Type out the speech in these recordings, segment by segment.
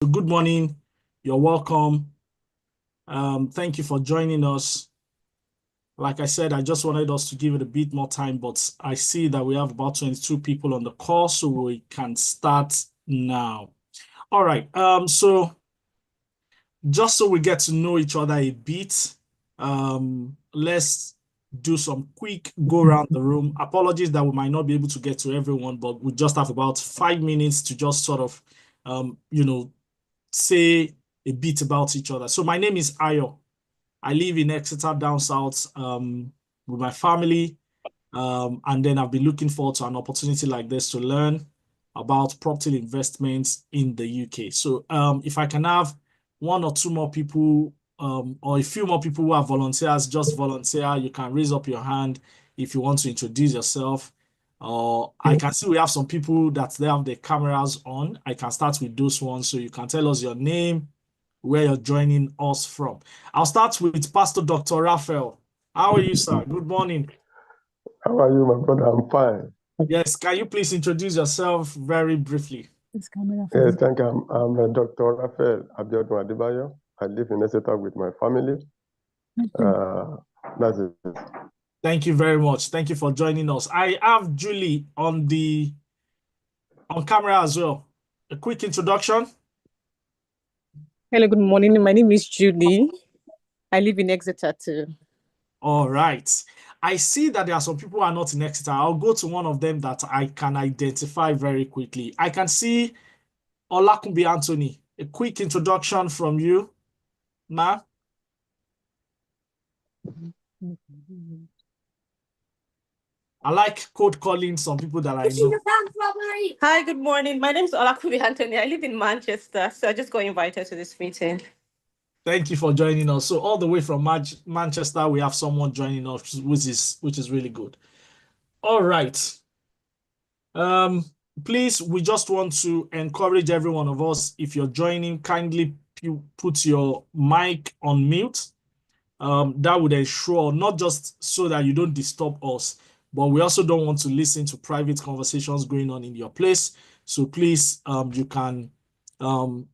Good morning. You're welcome. Thank you for joining us. Like I said, I just wanted us to give it a bit more time, but I see that we have about 22 people on the call, so we can start now. All right. So just so we get to know each other a bit, let's do some quick go around the room. Apologies that we might not be able to get to everyone, but we just have about 5 minutes to just sort of, say a bit about each other. So my name is Ayo. I live in Exeter down south with my family. And then I've been looking forward to an opportunity like this to learn about property investments in the UK. So if I can have one or two more people or a few more people who are volunteers, just volunteer. You can raise up your hand if you want to introduce yourself. I can see we have some people that they have their cameras on. I can start with those ones. So you can tell us your name, where you're joining us from. I'll start with Pastor Dr. Raphael. How are you, sir? Good morning. How are you, my brother? I'm fine. Yes, can you please introduce yourself very briefly? Yes, thank you. I'm Dr. Raphael Abiodun Adebayo. I live in Exeter with my family. That's it. Thank you very much. Thank you for joining us. I have Julie on camera as well. A quick introduction. Hello, good morning. My name is Julie. I live in Exeter too. All right. I see that there are some people who are not in Exeter. I'll go to one of them that I can identify very quickly. I can see Olakunbi Anthony. A quick introduction from you, Ma. I like code calling some people that I know. Hi, good morning. My name is Olakubi Anthony. I live in Manchester, so I just got invited to this meeting. Thank you for joining us. So all the way from Manchester, we have someone joining us, which is really good. All right. Please, we just want to encourage every one of us, if you're joining, kindly put your mic on mute. That would ensure not just so that you don't disturb us, but we also don't want to listen to private conversations going on in your place. So please, you can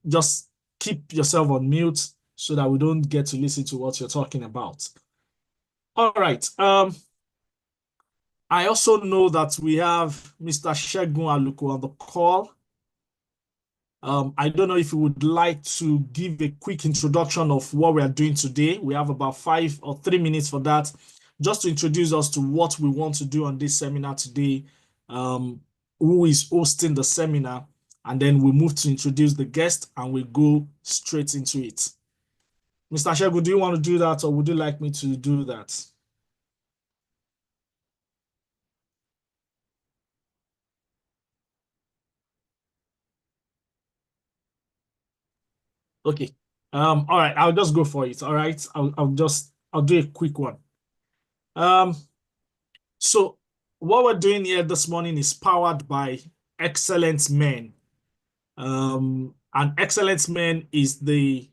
just keep yourself on mute so that we don't get to listen to what you're talking about. All right. I also know that we have Mr. Segun Aluko on the call. I don't know if you would like to give a quick introduction of what we are doing today. We have about 5 or 3 minutes for that, just to introduce us to what we want to do on this seminar today, who is hosting the seminar, and then we move to introduce the guest and we go straight into it. Mr. Segun, do you want to do that, or would you like me to do that? Okay. All right, I'll just go for it. All right. I'll do a quick one. So what we're doing here this morning is powered by Excellent Men. And Excellent Men is the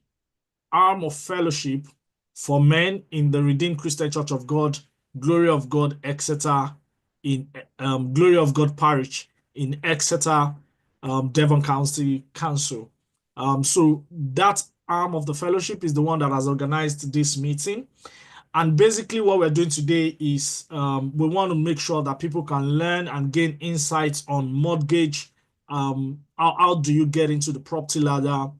arm of fellowship for men in the Redeemed Christian Church of God, Glory of God, Exeter, in Glory of God Parish in Exeter, Devon County Council. So that arm of the fellowship is the one that has organized this meeting. And basically what we're doing today is we want to make sure that people can learn and gain insights on mortgage. How do you get into the property ladder?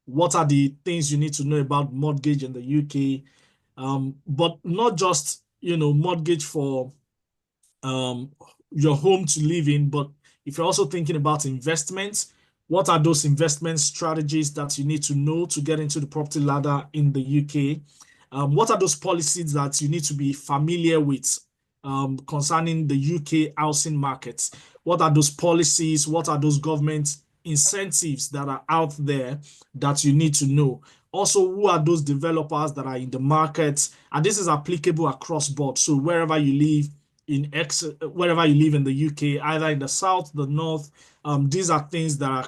What are the things you need to know about mortgage in the UK? But not just, mortgage for your home to live in, but if you're also thinking about investments, what are those investment strategies that you need to know to get into the property ladder in the UK? What are those policies that you need to be familiar with concerning the UK housing markets? What are those policies? What are those government incentives that are out there that you need to know? Also, who are those developers that are in the market? And this is applicable across board. So wherever you live wherever you live in the UK, either in the south, the north, these are things that are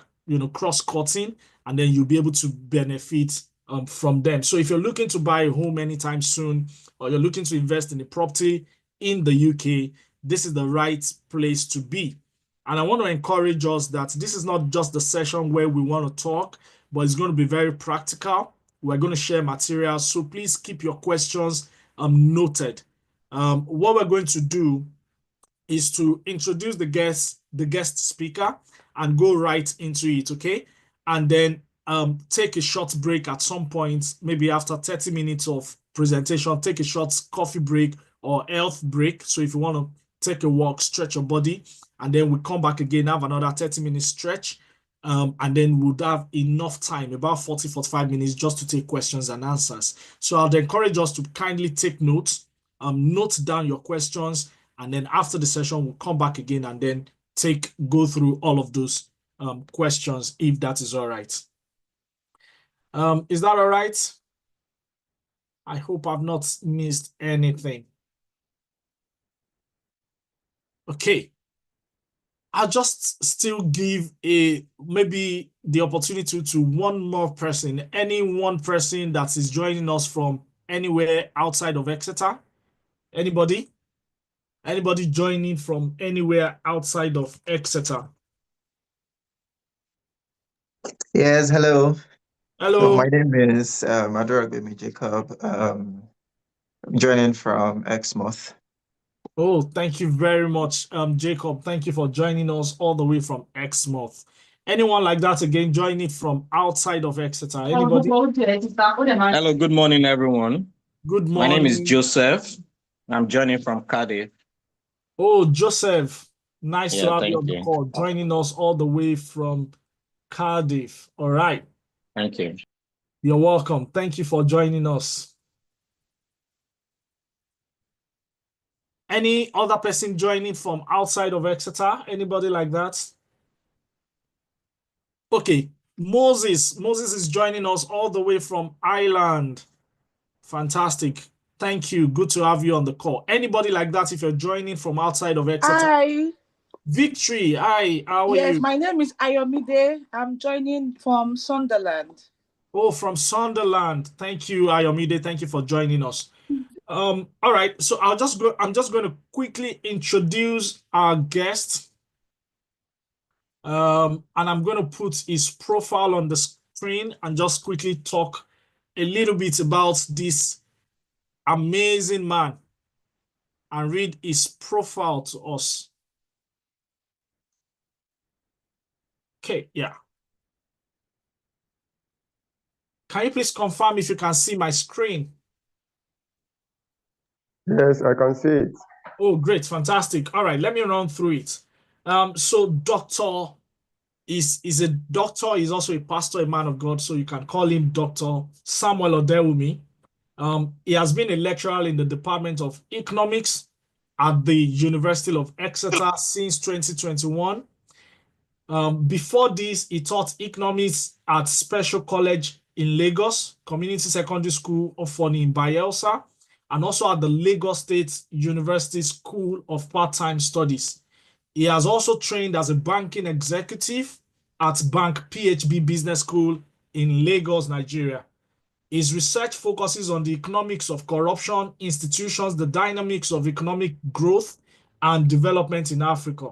cross-cutting, and then you'll be able to benefit from them. So if you're looking to buy a home anytime soon, or you're looking to invest in a property in the UK, this is the right place to be. And I want to encourage us that this is not just the session where we want to talk, but it's going to be very practical. We're going to share materials, so please keep your questions noted. What we're going to do is to introduce the guest speaker and go right into it, okay? And then take a short break at some point, maybe after 30 minutes of presentation, take a short coffee break or health break. So if you want to take a walk, stretch your body, and then we come back again, have another 30-minute stretch, and then we'll have enough time, about 40, 45 minutes, just to take questions and answers. So I'd encourage us to kindly take notes, note down your questions, and then after the session, we'll come back again and then go through all of those questions, if that is all right. Is that all right? I hope I've not missed anything. Okay. I'll just still give maybe the opportunity to one more person, any one person that is joining us from anywhere outside of Exeter. Anybody? Anybody joining from anywhere outside of Exeter? Yes, hello. So Hello. my name is Adorabemi Jacob. I'm joining from Exmouth. Oh, thank you very much, Jacob. Thank you for joining us all the way from Exmouth. Anyone like that again joining from outside of Exeter? Anybody? Hello, good morning, everyone. Good My name is morning. Joseph. I'm joining from Cardiff. Oh, Joseph, nice to Yeah, have you thank on the you. call, joining us all the way from Cardiff. All right. Thank you. You're welcome. Thank you for joining us. Any other person joining from outside of Exeter? Anybody like that? Okay, Moses. Moses is joining us all the way from Ireland. Fantastic. Thank you. Good to have you on the call. Anybody like that if you're joining from outside of Exeter? Hi. Victory. Hi. How are Yes, you? my name is Ayomide. I'm joining from Sunderland. Oh, from Sunderland. Thank you, Ayomide. Thank you for joining us. All right. So I'm just going to quickly introduce our guest. And I'm going to put his profile on the screen and just quickly talk a little bit about this amazing man and read his profile to us. Okay, yeah. Can you please confirm if you can see my screen? Yes, I can see it. Oh, great, fantastic. All right, let me run through it. So Dr. is a doctor, he's also a pastor, a man of God, so you can call him Dr. Samuel Odewumi. He has been a lecturer in the Department of Economics at the University of Exeter since 2021. Before this, he taught economics at Special College in Lagos, Community Secondary School of Funny in Bayelsa, and also at the Lagos State University School of Part-Time Studies. He has also trained as a banking executive at Bank PHB Business School in Lagos, Nigeria. His research focuses on the economics of corruption, institutions, the dynamics of economic growth and development in Africa.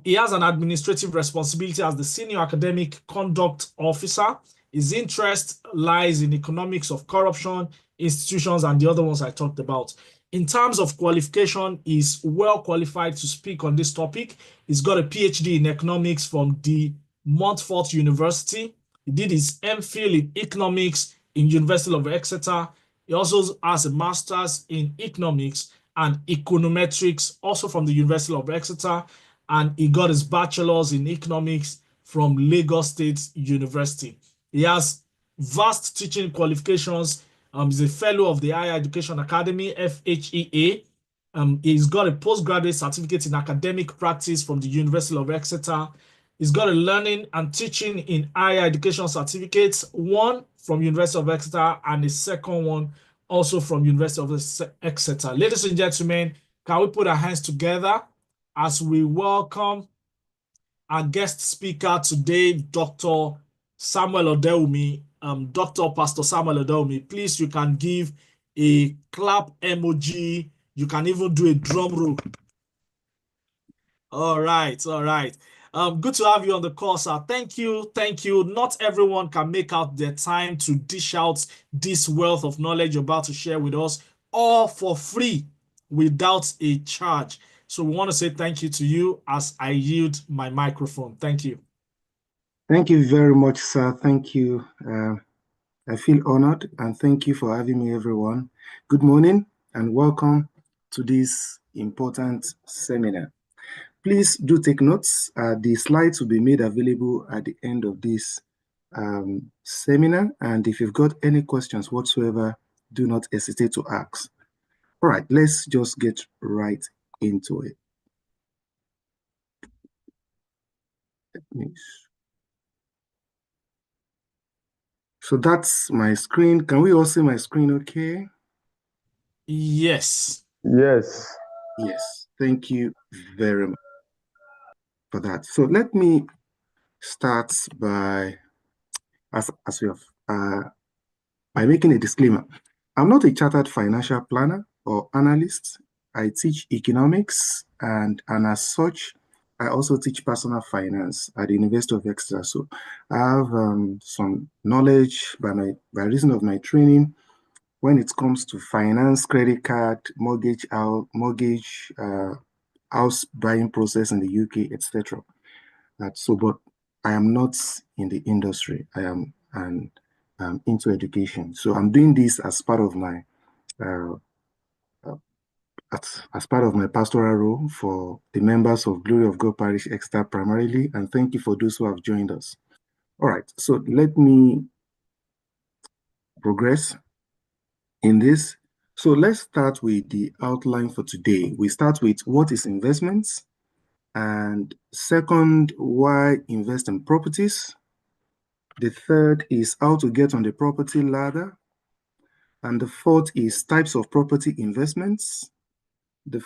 He has an administrative responsibility as the Senior Academic Conduct Officer. His interest lies in economics of corruption, institutions, and the other ones I talked about. In terms of qualification, he's well qualified to speak on this topic. He's got a PhD in economics from the Montfort University. He did his MPhil in economics in University of Exeter. He also has a master's in economics and econometrics, also from the University of Exeter. And he got his bachelor's in economics from Lagos State University. He has vast teaching qualifications. He's a fellow of the Higher Education Academy, FHEA. He's got a postgraduate certificate in academic practice from the University of Exeter. He's got a learning and teaching in higher education certificates, one from University of Exeter and a second one also from University of Exeter. Ladies and gentlemen, can we put our hands together as we welcome our guest speaker today, Dr. Samuel Odewumi, Dr. Pastor Samuel Odewumi. Please, you can give a clap emoji. You can even do a drum roll. All right, all right. Good to have you on the call, sir. Thank you. Thank you. Not everyone can make out their time to dish out this wealth of knowledge you're about to share with us, all for free without a charge. So we want to say thank you to you as I yield my microphone. Thank you. Thank you very much, sir. Thank you. I feel honored, and thank you for having me, everyone. Good morning and welcome to this important seminar. Please do take notes. The slides will be made available at the end of this seminar, and if you've got any questions whatsoever, do not hesitate to ask. All right, let's just get right into it. So that's my screen. Can we all see my screen okay? Yes. Yes. Yes, thank you very much for that. So let me start by, by making a disclaimer. I'm not a chartered financial planner or analyst. I teach economics, and as such, I also teach personal finance at the University of Exeter. So I have some knowledge by reason of my training when it comes to finance, credit card, mortgage, house buying process in the UK, etc. But I am not in the industry. I am into education. So I'm doing this as part of my as part of my pastoral role for the members of Glory of God Parish Exeter primarily, and thank you for those who have joined us. All right, so let me progress in this. So let's start with the outline for today. We start with what is investments, and second, why invest in properties. The third is how to get on the property ladder. And the fourth is types of property investments. The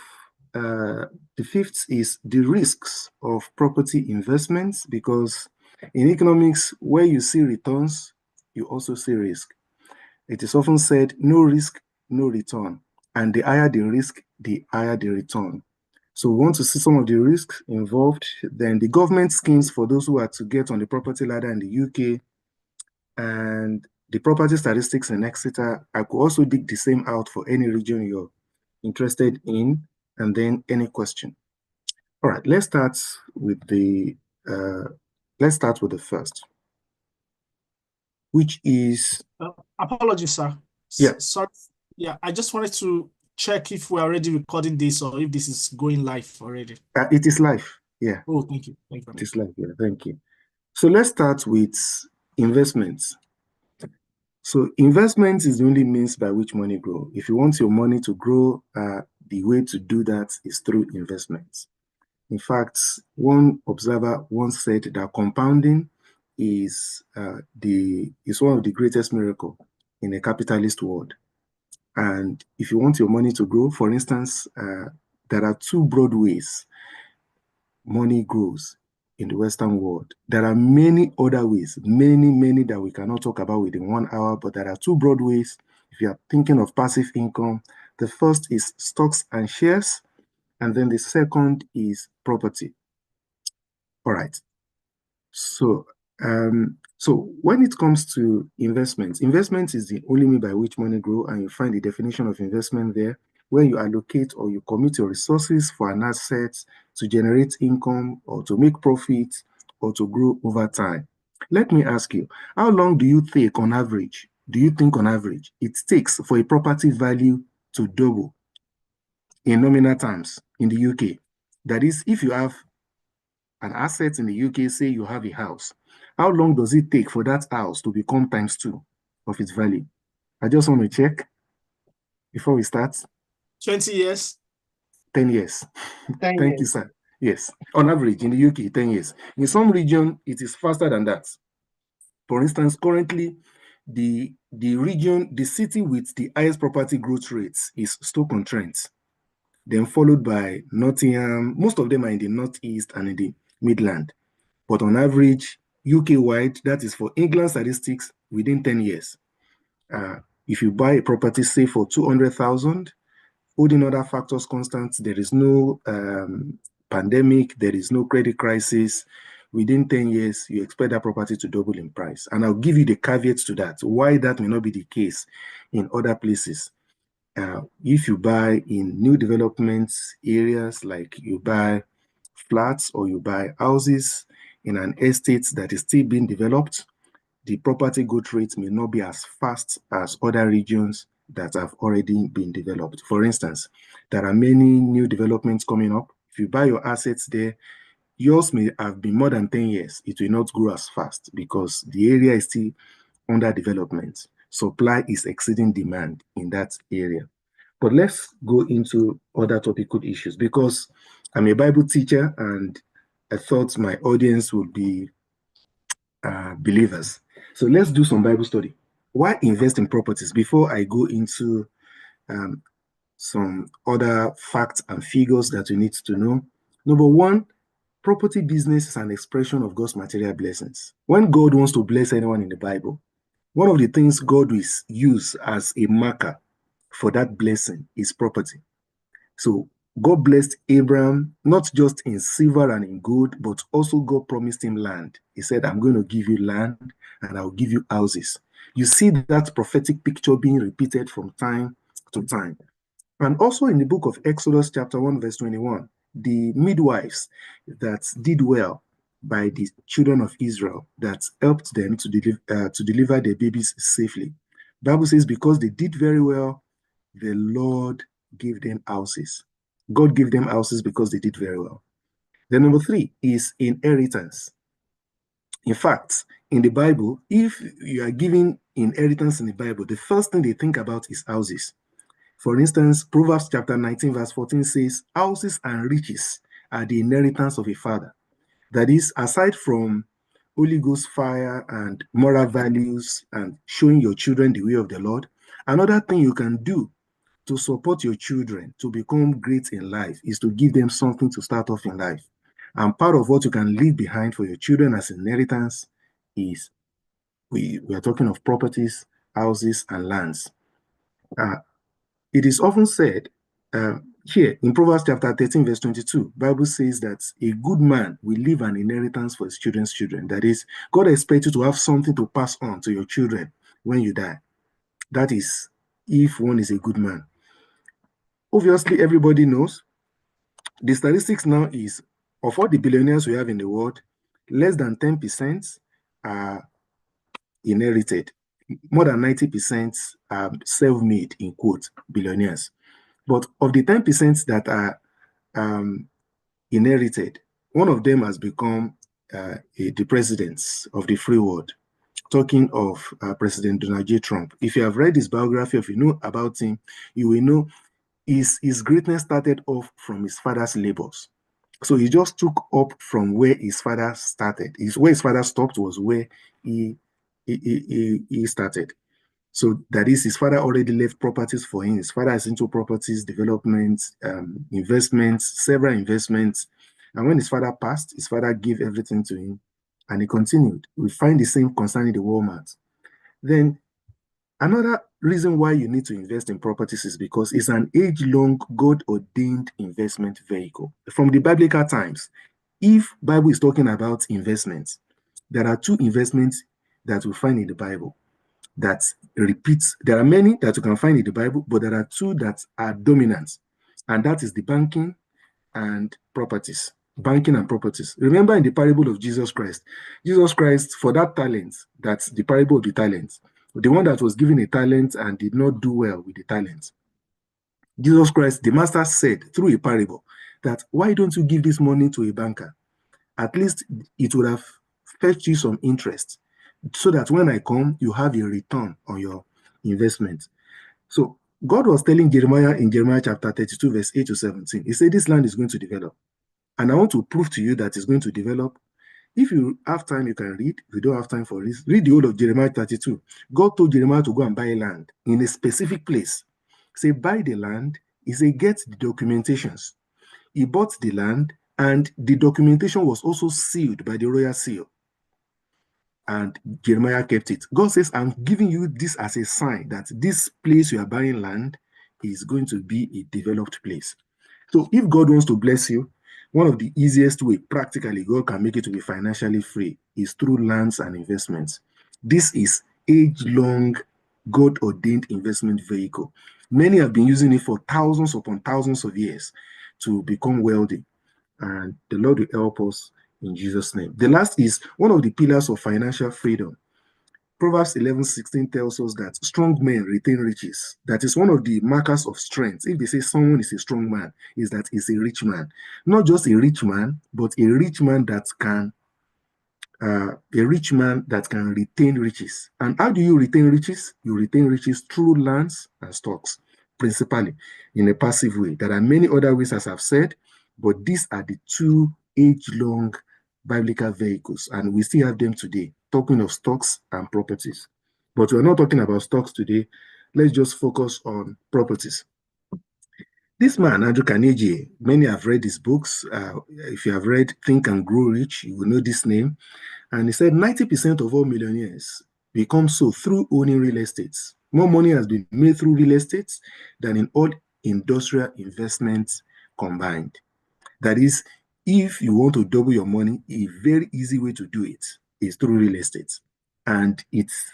fifth is the risks of property investments, because in economics, where you see returns, you also see risk. It is often said, no risk, no return. And the higher the risk, the higher the return. So we want to see some of the risks involved. Then the government schemes for those who are to get on the property ladder in the UK, and the property statistics in Exeter. I could also dig the same out for any region you're interested in, and then any question. All right, let's start with the first, which is apologies, sir. Yeah. Sorry. Yeah, I just wanted to check if we're already recording this or if this is going live already. It is live. Yeah. Oh, thank you. Thank you. It is live. Yeah, thank you. So let's start with investments. So investment is the only means by which money grows. If you want your money to grow, the way to do that is through investments. In fact, one observer once said that compounding is one of the greatest miracles in a capitalist world. And if you want your money to grow, for instance, there are two broad ways money grows in the Western world. There are many other ways, many that we cannot talk about within 1 hour, but there are two broad ways. If you are thinking of passive income, the first is stocks and shares, and then the second is property. All right. So, when it comes to investments is the only means by which money grows, and you find the definition of investment there, where you allocate or you commit your resources for an asset to generate income or to make profit or to grow over time. Let me ask you, how long do you think on average it takes for a property value to double in nominal terms in the UK? That is, if you have an asset in the UK, say you have a house, how long does it take for that house to become ×2 of its value? I just want to check before we start. 20 years. 10 years. 10 Thank you, years. sir. Yes, on average in the UK, 10 years. In some region, it is faster than that. For instance, currently, the city with the highest property growth rates is Stoke-on-Trent, then followed by Nottingham. Most of them are in the Northeast and in the Midland. But on average, UK-wide, that is for England statistics, within 10 years. If you buy a property, say for 200,000, holding other factors constant, there is no pandemic, there is no credit crisis. Within 10 years, you expect that property to double in price. And I'll give you the caveats to that, why that may not be the case in other places. If you buy in new developments areas, like you buy flats or you buy houses in an estate that is still being developed, the property growth rate may not be as fast as other regions that have already been developed. For instance, there are many new developments coming up. If you buy your assets there, yours may have been more than 10 years. It will not grow as fast because the area is still under development. Supply is exceeding demand in that area. But let's go into other topical issues because I'm a Bible teacher and I thought my audience would be believers. So let's do some Bible study. Why invest in properties? Before I go into some other facts and figures that you need to know. Number one, property business is an expression of God's material blessings. When God wants to bless anyone in the Bible, one of the things God will use as a marker for that blessing is property. So God blessed Abraham, not just in silver and in gold, but also God promised him land. He said, I'm going to give you land and I'll give you houses. You see that prophetic picture being repeated from time to time. And also in the book of Exodus chapter 1, verse 21, the midwives that did well by the children of Israel that helped them to deliver their babies safely. The Bible says because they did very well, the Lord gave them houses. God gave them houses because they did very well. Then number three is inheritance. In fact, in the Bible, if you are giving inheritance in the Bible, the first thing they think about is houses. For instance, Proverbs chapter 19, verse 14 says, houses and riches are the inheritance of a father. That is, aside from Holy Ghost fire and moral values and showing your children the way of the Lord, another thing you can do to support your children to become great in life is to give them something to start off in life. And part of what you can leave behind for your children as inheritance is, we are talking of properties, houses, and lands. It is often said here in Proverbs chapter 13, verse 22, Bible says that a good man will leave an inheritance for his children's children. That is, God expects you to have something to pass on to your children when you die. That is, if one is a good man. Obviously, everybody knows the statistics now is of all the billionaires we have in the world, less than 10% are inherited. More than 90% are self-made, in quote, billionaires. But of the 10% that are inherited, one of them has become the president of the free world. Talking of President Donald J. Trump. If you have read his biography, if you know about him, you will know his greatness started off from his father's labors. So he just took up from where his father started. Where his father stopped was where he started. So that is, his father already left properties for him. His father is into properties, development, investments, several investments. And when his father passed, his father gave everything to him and he continued. We find the same concerning the Walmart. Then another reason why you need to invest in properties is because it's an age-long, God-ordained investment vehicle. From the biblical times, if Bible is talking about investments, there are two investments that we find in the Bible that repeats. There are many that you can find in the Bible, but there are two that are dominant, and that is the banking and properties. Banking and properties. Remember in the parable of Jesus Christ, for that talent, that's the parable of the talents, the one that was given a talent and did not do well with the talent. Jesus Christ, the master, said through a parable that, why don't you give this money to a banker? At least it would have fetched you some interest, so that when I come, you have a return on your investment. So God was telling Jeremiah in Jeremiah chapter 32, verse 8 to 17, he said, this land is going to develop. And I want to prove to you that it's going to develop. If you have time, you can read. If you don't have time for this, read the whole of Jeremiah 32. God told Jeremiah to go and buy land in a specific place. Say, buy the land. He said, get the documentations. He bought the land, and the documentation was also sealed by the royal seal. And Jeremiah kept it. God says, I'm giving you this as a sign that this place you are buying land is going to be a developed place. So if God wants to bless you, one of the easiest way practically God can make it to be financially free is through lands and investments. This is age-long, God-ordained investment vehicle. Many have been using it for thousands upon thousands of years to become wealthy, and the Lord will help us in Jesus' name. The last is one of the pillars of financial freedom. Proverbs 11:16 tells us that strong men retain riches. That is one of the markers of strength. If they say someone is a strong man, is that he's a rich man. Not just a rich man, but a rich man that can retain riches. And how do you retain riches? You retain riches through lands and stocks, principally in a passive way. There are many other ways, as I've said, but these are the two age-long biblical vehicles, and we still have them today, talking of stocks and properties. But we're not talking about stocks today. Let's just focus on properties. This man, Andrew Carnegie, many have read his books. If you have read Think and Grow Rich, you will know this name. And he said 90% of all millionaires become so through owning real estate. More money has been made through real estate than in all industrial investments combined. That is, if you want to double your money, a very easy way to do it is through real estate. And it's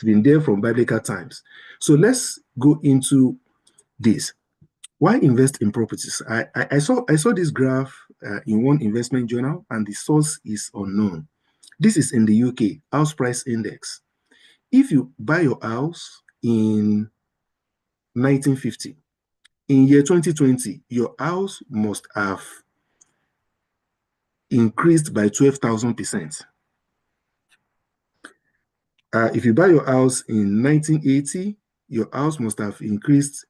been there from biblical times. So let's go into this. Why invest in properties? I saw this graph in one investment journal, and the source is unknown. This is in the UK, house price index. If you buy your house in 1950, in year 2020, your house must have increased by 12,000%. If you buy your house in 1980, your house must have increased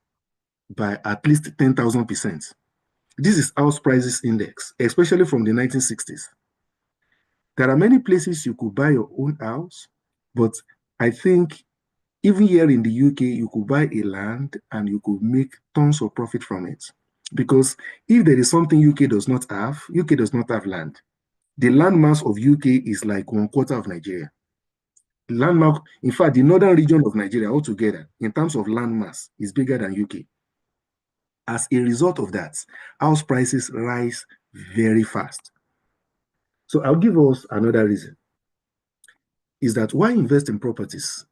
by at least 10,000%. This is house prices index, especially from the 1960s. There are many places you could buy your own house, but I think even here in the UK, you could buy a land and you could make tons of profit from it. Because if there is something UK does not have land. The land mass of UK is like 1/4 of Nigeria. Landmark, in fact, the northern region of Nigeria altogether, in terms of land mass, is bigger than UK. As a result of that, house prices rise very fast. So I'll give us another reason. Is that why invest in properties?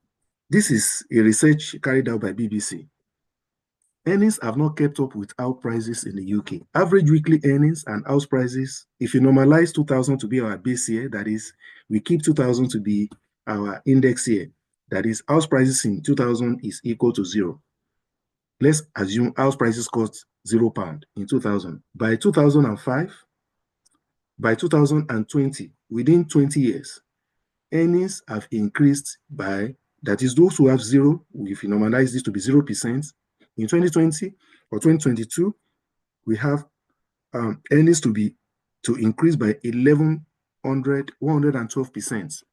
This is a research carried out by BBC. Earnings have not kept up with house prices in the UK. Average weekly earnings and house prices, if you normalize 2000 to be our base year, that is, we keep 2000 to be our index year, that is, house prices in 2000 is equal to 0. Let's assume house prices cost £0 in 2000. By 2005, by 2020, within 20 years, earnings have increased by, that is, those who have 0, if you normalize this to be 0%, in 2020 or 2022, we have earnings to increase by 112%.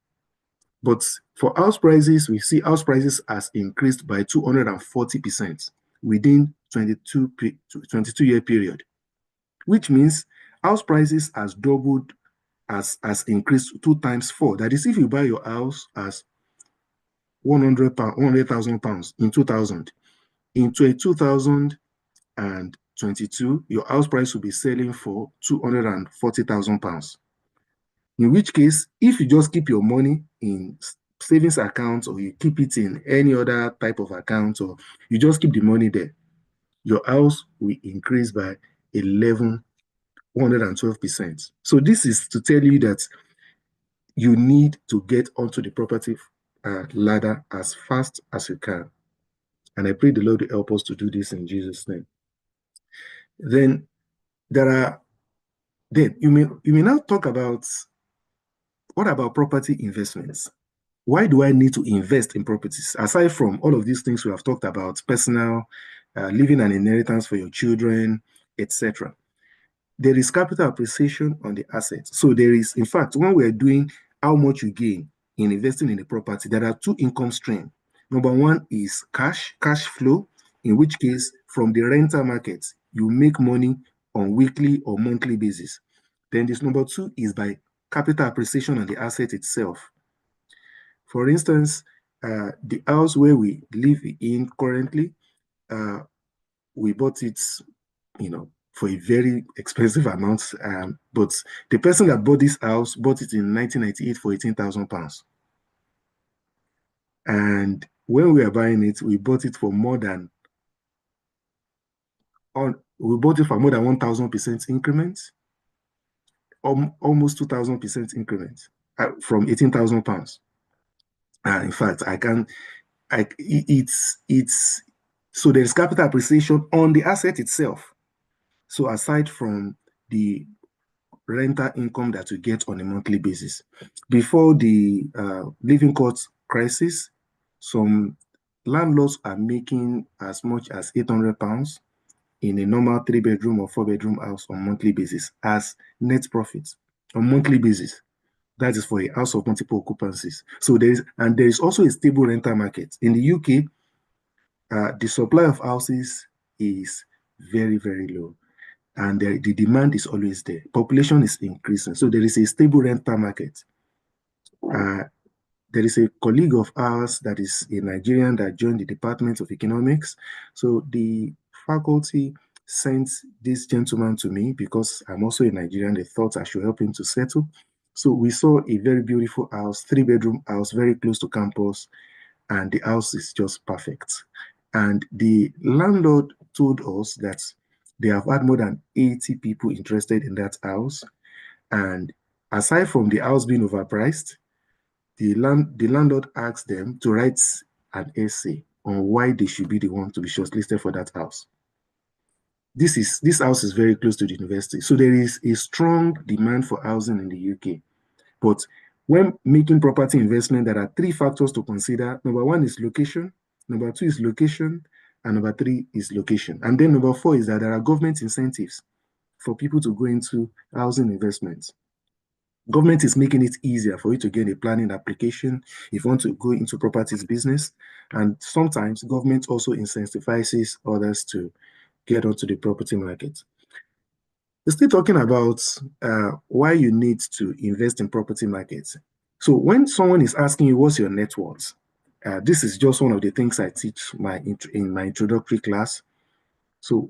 But for house prices, we see house prices has increased by 240% within 22-year period, which means house prices has doubled, has increased 2 times 4. That is, if you buy your house as £100,000 in 2000, in 2022, your house price will be selling for £240,000. In which case, if you just keep your money in savings accounts, or you keep it in any other type of account, or you just keep the money there, your house will increase by 112%. So this is to tell you that you need to get onto the property ladder as fast as you can. And I pray the Lord will help us to do this in Jesus' name. Then you may now talk about, what about property investments? Why do I need to invest in properties? Aside from all of these things we have talked about, personal, leaving an inheritance for your children, etc. There is capital appreciation on the assets. So there is, in fact, when we're doing how much you gain in investing in the property, there are 2 income streams. Number 1 is cash flow, in which case from the rental market, you make money on weekly or monthly basis. Then this number 2 is by capital appreciation on the asset itself. For instance, the house where we live in currently, we bought it, for a very expensive amount. But the person that bought this house bought it in 1998 for £18,000. And when we were buying it, we bought it for more than 1,000% increment, almost 2,000% increment from £18,000. In fact, so there's capital appreciation on the asset itself. So aside from the rental income that we get on a monthly basis, before the living cost crisis, some landlords are making as much as £800 in a normal 3-bedroom or 4-bedroom house on monthly basis as net profit on monthly basis. That is for a house of multiple occupancies. So there is also a stable rental market. In the UK, the supply of houses is very, very low. And the demand is always there. Population is increasing. So there is a stable rental market. There is a colleague of ours that is a Nigerian that joined the Department of Economics. So the faculty sent this gentleman to me because I'm also a Nigerian. They thought I should help him to settle. So we saw a very beautiful house, 3-bedroom house, very close to campus, and the house is just perfect. And the landlord told us that they have had more than 80 people interested in that house. And aside from the house being overpriced, the landlord asked them to write an essay on why they should be the one to be shortlisted for that house. This house is very close to the university. So there is a strong demand for housing in the UK. But when making property investment, there are 3 factors to consider. Number 1 is location. Number 2 is location. And number 3 is location. And then number 4 is that there are government incentives for people to go into housing investments. Government is making it easier for you to get a planning application if you want to go into properties business. And sometimes government also incentivizes others to get onto the property market. We're still talking about why you need to invest in property markets. So when someone is asking you, what's your net worth? This is just one of the things I teach in my introductory class. So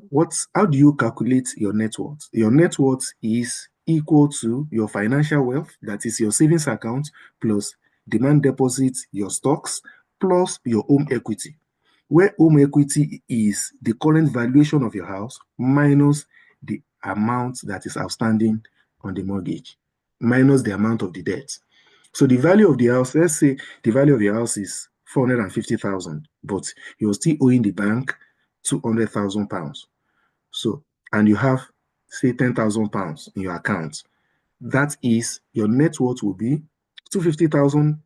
how do you calculate your net worth? Your net worth is equal to your financial wealth, that is your savings account, plus demand deposits, your stocks, plus your home equity, where home equity is the current valuation of your house minus the amount that is outstanding on the mortgage, minus the amount of the debt. So the value of the house, let's say the value of your house is 450,000, but you're still owing the bank £200,000. So, and you have, say, £10,000 in your account. That is, your net worth will be £250,000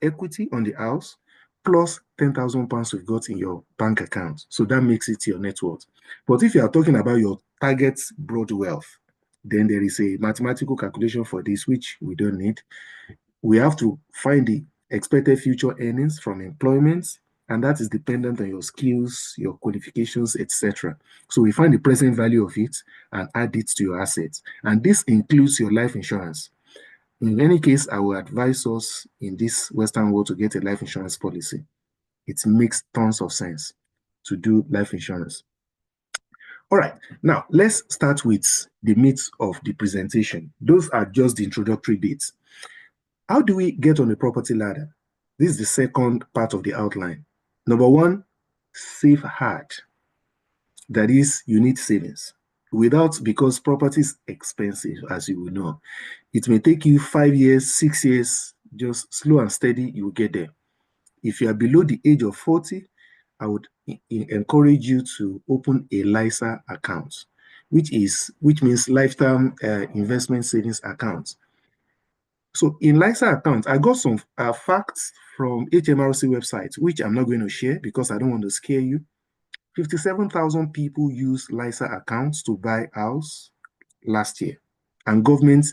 equity on the house plus £10,000 you've got in your bank account. So that makes it your net worth. But if you are talking about your target broad wealth, then there is a mathematical calculation for this, which we don't need. We have to find the expected future earnings from employment, and that is dependent on your skills, your qualifications, etc. So we find the present value of it and add it to your assets. And this includes your life insurance. In any case, I will advise us in this Western world to get a life insurance policy. It makes tons of sense to do life insurance. All right, now let's start with the meat of the presentation. Those are just the introductory bits. How do we get on the property ladder? This is the second part of the outline. Number 1, save hard. That is, you need savings. Because property is expensive, as you will know. It may take you 5 years, 6 years, just slow and steady, you will get there. If you are below the age of 40, I would encourage you to open a LISA account, which means lifetime investment savings account. So in LISA account, I got some facts from HMRC website, which I'm not going to share because I don't want to scare you. 57,000 people use LISA accounts to buy house last year, and government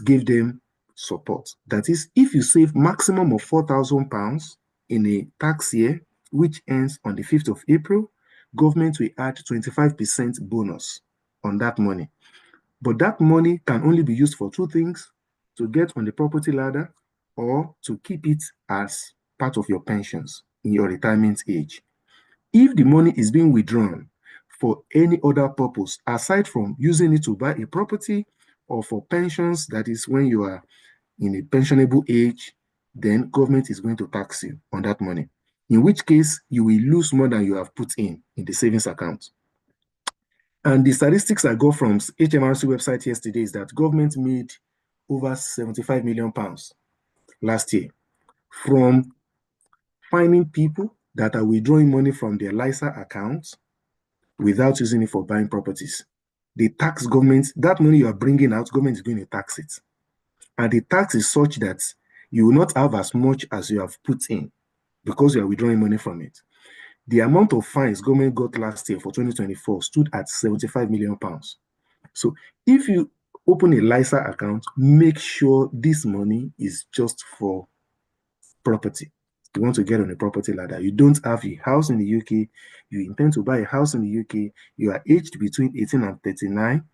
gave them support. That is, if you save maximum of £4,000 in a tax year, which ends on the 5th of April, government will add 25% bonus on that money. But that money can only be used for 2 things: to get on the property ladder or to keep it as part of your pensions in your retirement age. If the money is being withdrawn for any other purpose aside from using it to buy a property or for pensions, that is when you are in a pensionable age, then government is going to tax you on that money, in which case you will lose more than you have put in the savings account. And the statistics I got from HMRC website yesterday is that government made over 75 million pounds last year from finding people that are withdrawing money from their LISA accounts without using it for buying properties. The tax government, that money you are bringing out, government is going to tax it. And the tax is such that you will not have as much as you have put in because you are withdrawing money from it. The amount of fines government got last year for 2024 stood at 75 million pounds. So if you open a LISA account, make sure this money is just for property. You want to get on a property ladder. You don't have a house in the UK. You intend to buy a house in the UK. You are aged between 18 and 39.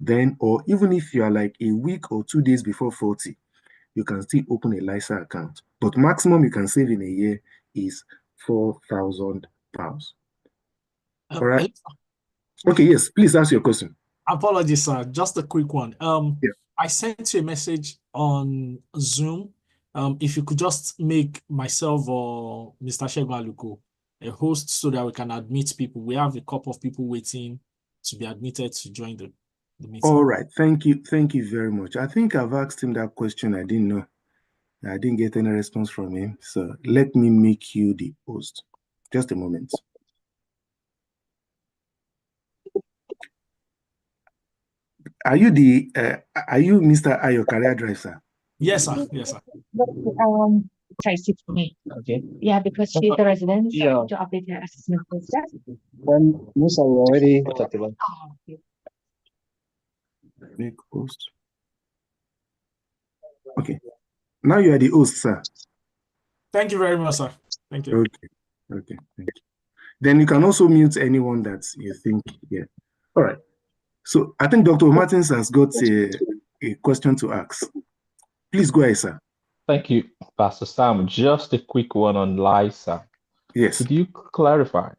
Then, or even if you are like a week or 2 days before 40, you can still open a LISA account. But maximum you can save in a year is £4,000. All right. Okay, yes, please ask your question. Apologies, sir. Just a quick one. Yeah. I sent you a message on Zoom. If you could just make myself or Mr. Segun Aluko a host so that we can admit people. We have a couple of people waiting to be admitted to join the meeting. All right. Thank you. Thank you very much. I think I've asked him that question. I didn't know. I didn't get any response from him. So let me make you the host. Just a moment. Are you Mr. Ayo Career Drive, sir? Yes, sir. Yes, sir. Tracy for me. Okay. Yeah, because she's the resident. Yeah. To update her assessment process. Most are already activated. Oh, okay. Make host. Okay. Now you are the host, sir. Thank you very much, sir. Thank you. Okay. Okay. Thank you. Then you can also mute anyone that you think. Yeah. All right. So I think Dr. Martins has got a question to ask. Please go ahead, sir. Thank you, Pastor Sam. Just a quick one on LISA. Yes. Could you clarify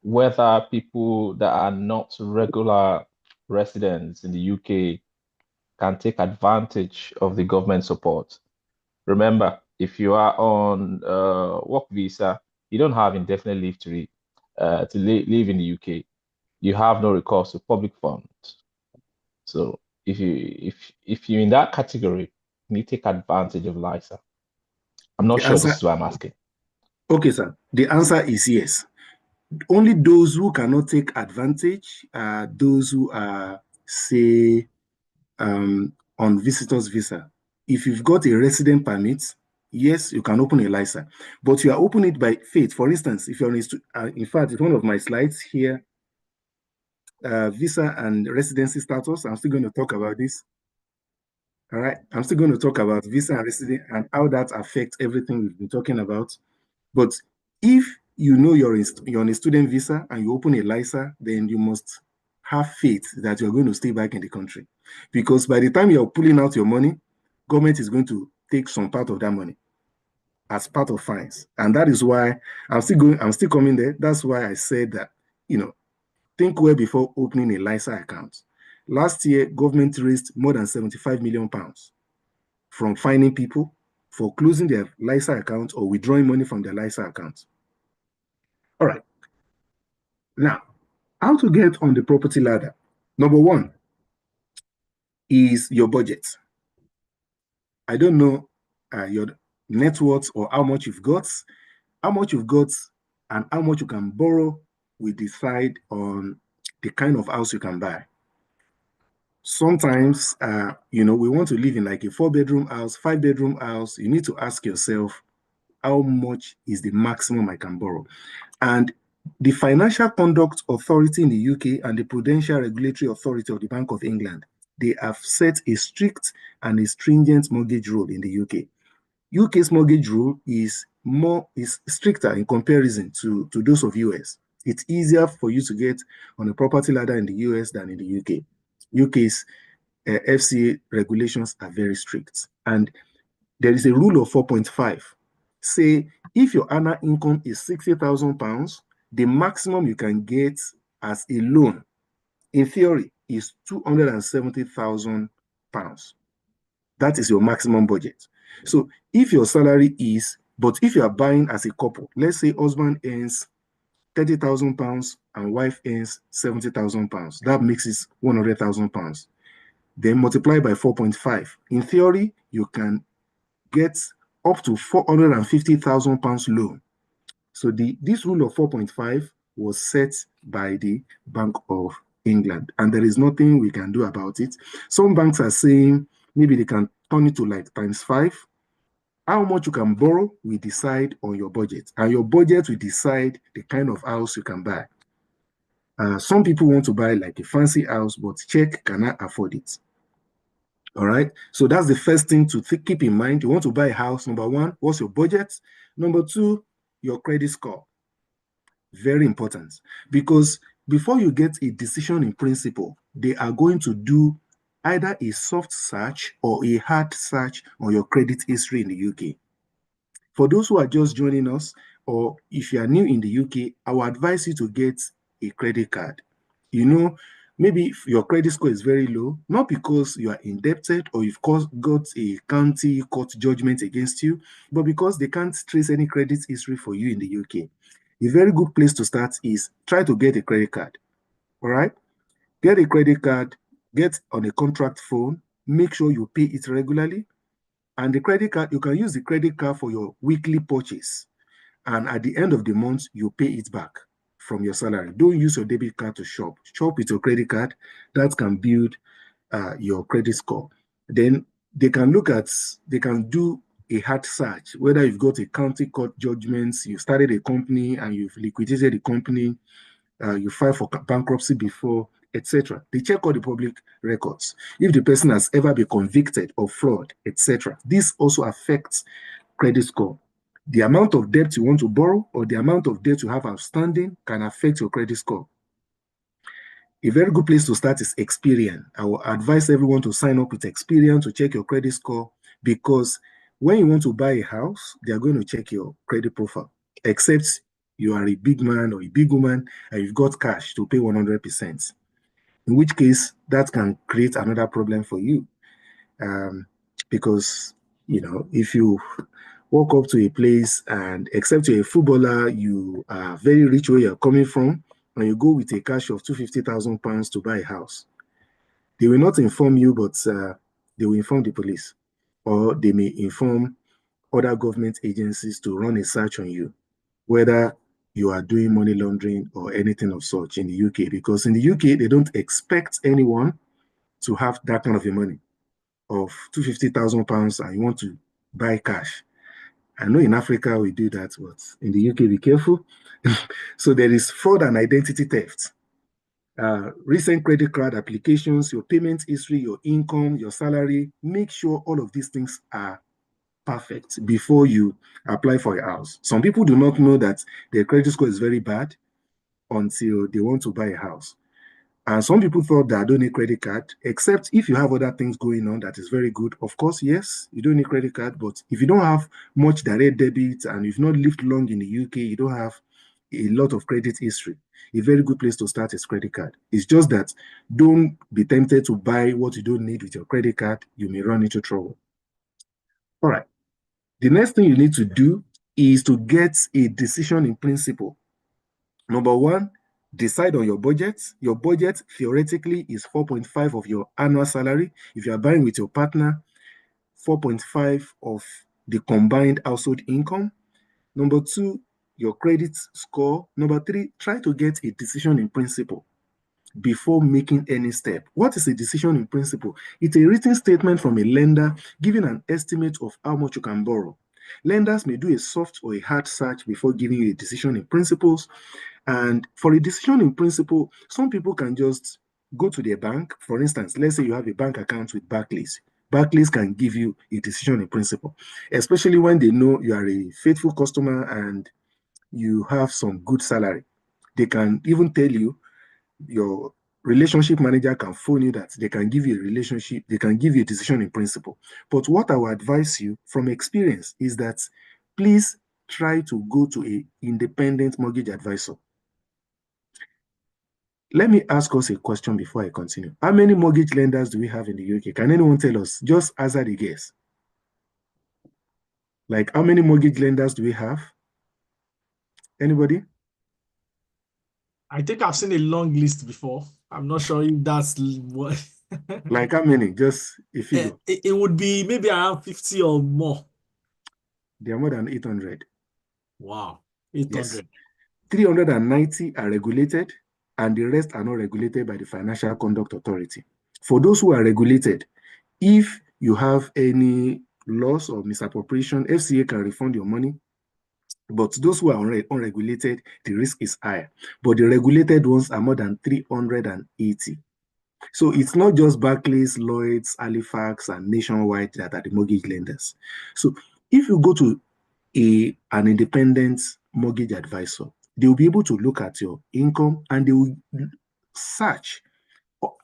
whether people that are not regular residents in the UK can take advantage of the government support? Remember, if you are on work visa, you don't have indefinite leave to live in the UK. You have no recourse to public funds. So if you're in that category, you need to take advantage of LISA. I'm not sure this is what I'm asking. Okay, sir. The answer is yes. Only those who cannot take advantage are those who are, say, on visitor's visa. If you've got a resident permit, yes, you can open a LISA, but you are opening it by faith. For instance, if you're in fact, it's one of my slides here, visa and residency status. I'm still going to talk about this. All right, I'm still going to talk about visa and resident and how that affects everything we've been talking about. But if you know you're on a student visa and you open a LISA, then you must have faith that you're going to stay back in the country. Because by the time you're pulling out your money, government is going to take some part of that money as part of fines. And that is why I'm still coming there. That's why I said that, think well before opening a LISA account. Last year, government raised more than 75 million pounds from fining people for closing their LISA account or withdrawing money from their LISA account. All right. Now, how to get on the property ladder? Number one is your budget. I don't know your net worth or how much you've got. How much you've got and how much you can borrow will decide on the kind of house you can buy. Sometimes, we want to live in like a 4-bedroom house, 5-bedroom house. You need to ask yourself, how much is the maximum I can borrow? And the Financial Conduct Authority in the UK and the Prudential Regulatory Authority of the Bank of England, they have set a strict and a stringent mortgage rule in the UK. UK's mortgage rule is stricter in comparison to those of US. It's easier for you to get on a property ladder in the US than in the UK. UK's FCA regulations are very strict. And there is a rule of 4.5. Say, if your annual income is £60,000, the maximum you can get as a loan, in theory, is £270,000. That is your maximum budget. So if your salary is, but if you are buying as a couple, let's say husband earns £30,000 and wife earns £70,000, that makes it £100,000. Then multiply by 4.5. In theory, you can get up to £450,000 loan. So this rule of 4.5 was set by the Bank of England, and there is nothing we can do about it. Some banks are saying maybe they can turn it to like ×5. How much you can borrow will decide on your budget, and your budget will decide the kind of house you can buy. Some people want to buy like a fancy house, but check cannot afford it. All right. So that's the first thing to keep in mind. You want to buy a house. Number one, what's your budget? Number two, your credit score. Very important, because before you get a decision in principle, they are going to do either a soft search or a hard search on your credit history in the UK. For those who are just joining us, or if you are new in the UK, I would advise you to get a credit card. You know, maybe if your credit score is very low, not because you are indebted or you've got a county court judgment against you, but because they can't trace any credit history for you in the UK. A very good place to start is try to get a credit card. All right? Get a credit card, get on a contract phone, make sure you pay it regularly. And the credit card, you can use the credit card for your weekly purchase. And at the end of the month, you pay it back from your salary. Don't use your debit card to shop. Shop with your credit card. That can build your credit score. Then they can do a hard search, whether you've got a county court judgments, you started a company and you've liquidated the company, you filed for bankruptcy before, etc. They check all the public records. If the person has ever been convicted of fraud, etc. This also affects credit score. The amount of debt you want to borrow or the amount of debt you have outstanding can affect your credit score. A very good place to start is Experian. I will advise everyone to sign up with Experian to check your credit score, because when you want to buy a house, they are going to check your credit profile, except you are a big man or a big woman and you've got cash to pay 100%, in which case that can create another problem for you. Because, you know, if you walk up to a place and except you're a footballer, you are very rich where you're coming from, and you go with a cash of £250,000 to buy a house, they will not inform you, but they will inform the police, or they may inform other government agencies to run a search on you, whether you are doing money laundering or anything of such in the UK, because in the UK, they don't expect anyone to have that kind of a money of £250,000 and you want to buy cash. I know in Africa we do that, but in the UK, be careful. So there is fraud and identity theft. Recent credit card applications, your payment history, your income, your salary. Make sure all of these things are perfect before you apply for a house. Some people do not know that their credit score is very bad until they want to buy a house. And some people thought that I don't need credit card, except if you have other things going on that is very good. Of course, yes, you don't need credit card, but if you don't have much direct debit and you've not lived long in the UK, you don't have a lot of credit history, a very good place to start is credit card. It's just that don't be tempted to buy what you don't need with your credit card. You may run into trouble. All right. The next thing you need to do is to get a decision in principle. Number one, decide on your budget. Your budget theoretically is 4.5 of your annual salary. If you are buying with your partner, 4.5 of the combined household income. Number two, your credit score. Number three, try to get a decision in principle before making any step. What is a decision in principle? It's a written statement from a lender giving an estimate of how much you can borrow. Lenders may do a soft or a hard search before giving you a decision in principles. And for a decision in principle, some people can just go to their bank. For instance, let's say you have a bank account with Barclays. Barclays can give you a decision in principle, especially when they know you are a faithful customer and you have some good salary. They can even tell you, your relationship manager can phone you that they can give you a decision in principle. But what I will advise you from experience is that please try to go to an independent mortgage advisor. let me ask us a question before I continue. How many mortgage lenders do we have in the UK? Can anyone tell us? Just hazard a guess. Like, how many mortgage lenders do we have? Anybody? I think I've seen a long list before. I'm not sure if that's what. Like how many? Just a figure. It would be maybe around 50 or more. There are more than 800. Wow, 800. Yes. 390 are regulated, and the rest are not regulated by the Financial Conduct Authority. For those who are regulated, if you have any loss or misappropriation, FCA can refund your money. But those who are unregulated, the risk is higher. But the regulated ones are more than 380. So it's not just Barclays, Lloyds, Halifax, and Nationwide that are the mortgage lenders. So if you go to an independent mortgage advisor, they will be able to look at your income and they will search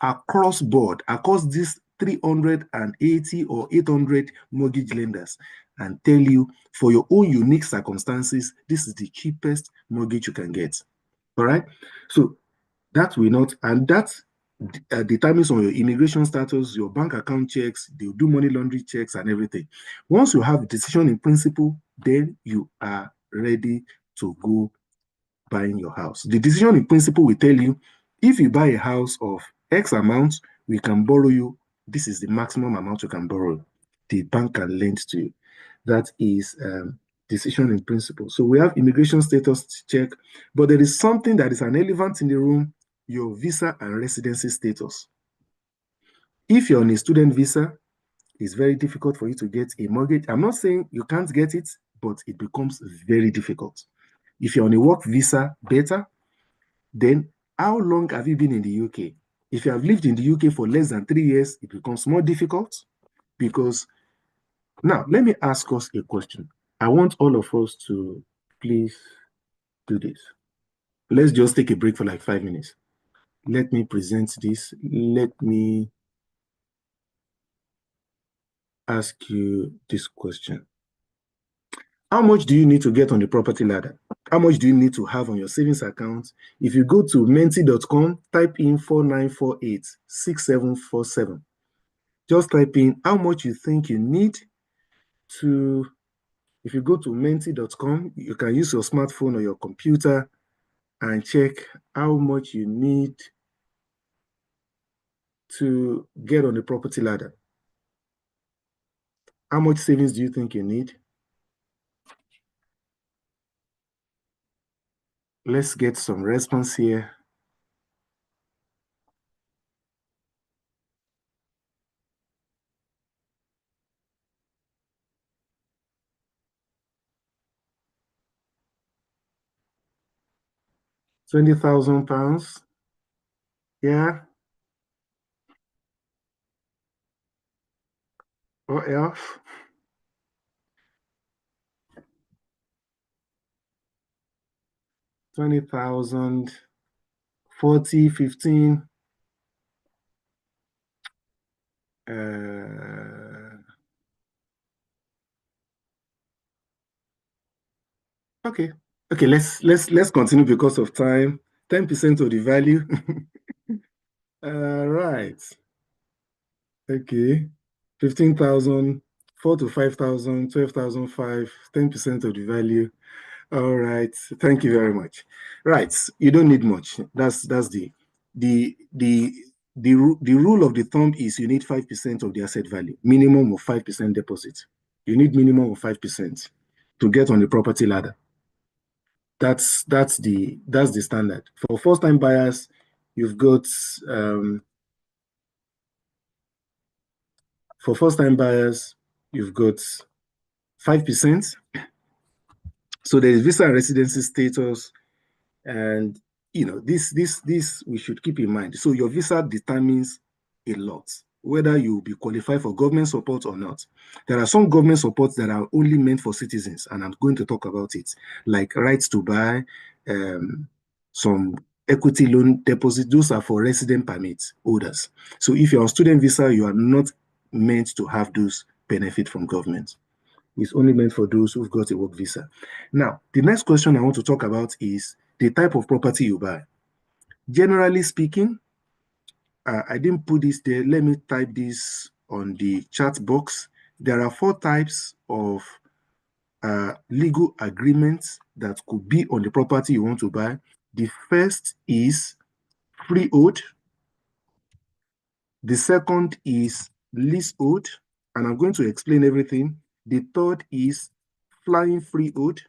across board, across these 380 or 800 mortgage lenders and tell you for your own unique circumstances, this is the cheapest mortgage you can get. All right. So that will not, and that determines on your immigration status, your bank account checks, they'll do money laundering checks and everything. Once you have decision in principle, then you are ready to go buying your house. The decision in principle will tell you, if you buy a house of X amount, we can borrow you. This is the maximum amount you can borrow. The bank can lend to you. That is decision in principle. So we have immigration status check, but there is something that is an elephant in the room, your visa and residency status. If you're on a student visa, it's very difficult for you to get a mortgage. I'm not saying you can't get it, but it becomes very difficult. If you're on a work visa, better. Then how long have you been in the UK? If you have lived in the UK for less than 3 years, it becomes more difficult because now let me ask us a question. I want all of us to please do this. Let's just take a break for like 5 minutes. Let me present this. Let me ask you this question. How much do you need to get on the property ladder? How much do you need to have on your savings account? If you go to menti.com, type in 4948-6747. Just type in how much you think you need to, if you go to menti.com, you can use your smartphone or your computer and check how much you need to get on the property ladder. How much savings do you think you need? Let's get some response here. £20,000. Yeah. What else? $20,000, 40, 15. Okay. Okay, let's continue because of time. 10% of the value. Right. Okay. 15,000, 4 to 5,000, 12,005, 10% of the value. All right. Thank you very much. Right. You don't need much. That's the rule of the thumb is you need 5% of the asset value, minimum of 5% deposit. You need minimum of 5% to get on the property ladder. That's the standard. For first-time buyers, you've got for first-time buyers, you've got 5%. So there is visa and residency status, and this we should keep in mind. So your visa determines a lot whether you be qualified for government support or not. There are some government supports that are only meant for citizens, and I'm going to talk about it, like rights to buy, some equity loan deposit. Those are for resident permit holders. So if you're on student visa, you are not meant to have those benefits from government. It's only meant for those who've got a work visa. Now, the next question I want to talk about is the type of property you buy. Generally speaking, I didn't put this there. Let me type this on the chat box. There are 4 types of legal agreements that could be on the property you want to buy. The first is freehold. The second is leasehold, and I'm going to explain everything. The third is flying freehold,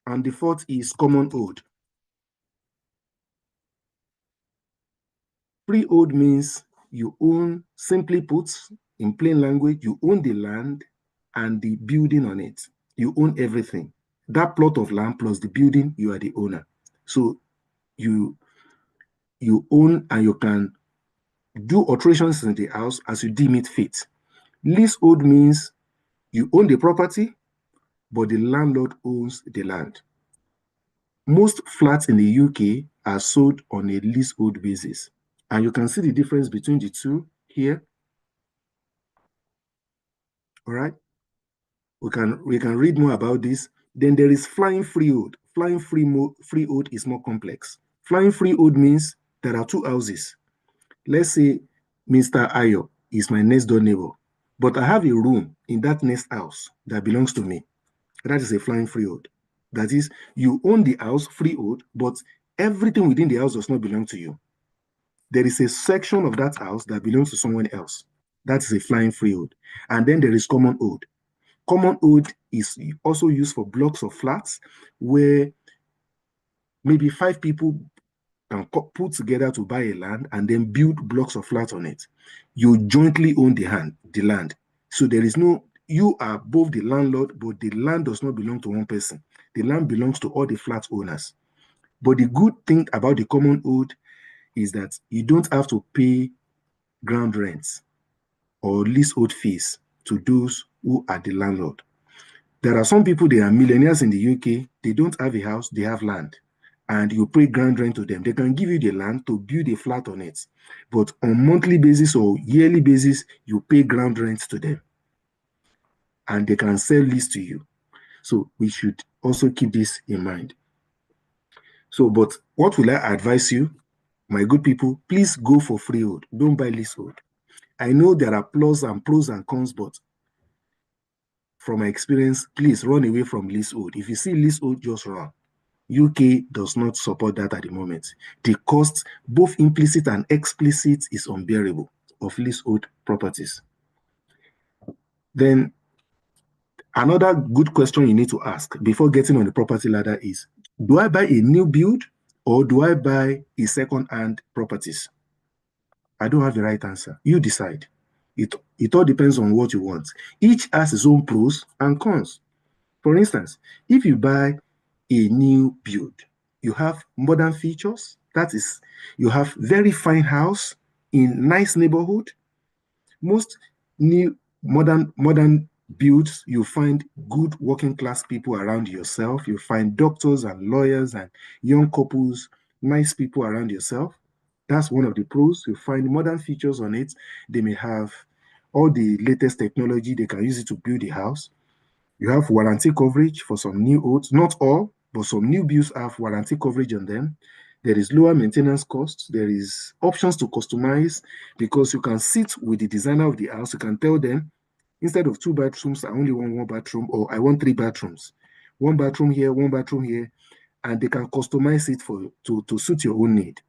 and the fourth is common hold. Freehold means you own, simply put, in plain language, you own the land and the building on it. You own everything. That plot of land plus the building, you are the owner. So you own, and you can do alterations in the house as you deem it fit. Leasehold means you own the property, but the landlord owns the land. Most flats in the UK are sold on a leasehold basis. And you can see the difference between the two here. All right. We can read more about this. Then there is flying freehold. Flying freehold is more complex. Flying freehold means there are 2 houses. Let's say Mr. Ayo is my next door neighbor, but I have a room in that next house that belongs to me. That is a flying freehold. That is, you own the house freehold, but everything within the house does not belong to you. There is a section of that house that belongs to someone else. That is a flying freehold. And then there is common hold. Common hold is also used for blocks of flats where maybe 5 people can put together to buy a land and then build blocks of flats on it. You jointly own the land. So there is no, you are both the landlord, but the land does not belong to one person. The land belongs to all the flat owners. But the good thing about the common hold is that you don't have to pay ground rents or leasehold fees to those who are the landlord. There are some people, they are millionaires in the UK, they don't have a house, they have land, and you pay ground rent to them. They can give you the land to build a flat on it, but on monthly basis or yearly basis, you pay ground rent to them, and they can sell lease to you. So we should also keep this in mind. So, but what will I advise you, my good people? Please go for freehold. Don't buy leasehold. I know there are pros and cons, but from my experience, please run away from leasehold. If you see leasehold, just run. UK does not support that at the moment. The cost, both implicit and explicit, is unbearable of leasehold properties. Then another good question you need to ask before getting on the property ladder is, do I buy a new build or do I buy a second-hand properties? I don't have the right answer. You decide. It all depends on what you want. Each has its own pros and cons. For instance, if you buy a new build, you have modern features. That is, you have very fine house in nice neighborhood. Most new modern builds, you find good working class people around yourself. You find doctors and lawyers and young couples, nice people around yourself. That's one of the pros. You find modern features on it. They may have all the latest technology. They can use it to build the house. You have warranty coverage for some new homes. Not all, but some new builds have warranty coverage on them. There is lower maintenance costs. There is options to customize because you can sit with the designer of the house. You can tell them, instead of 2 bathrooms, I only want 1 bathroom, or I want 3 bathrooms. 1 bathroom here, 1 bathroom here, and they can customize it to suit your own need.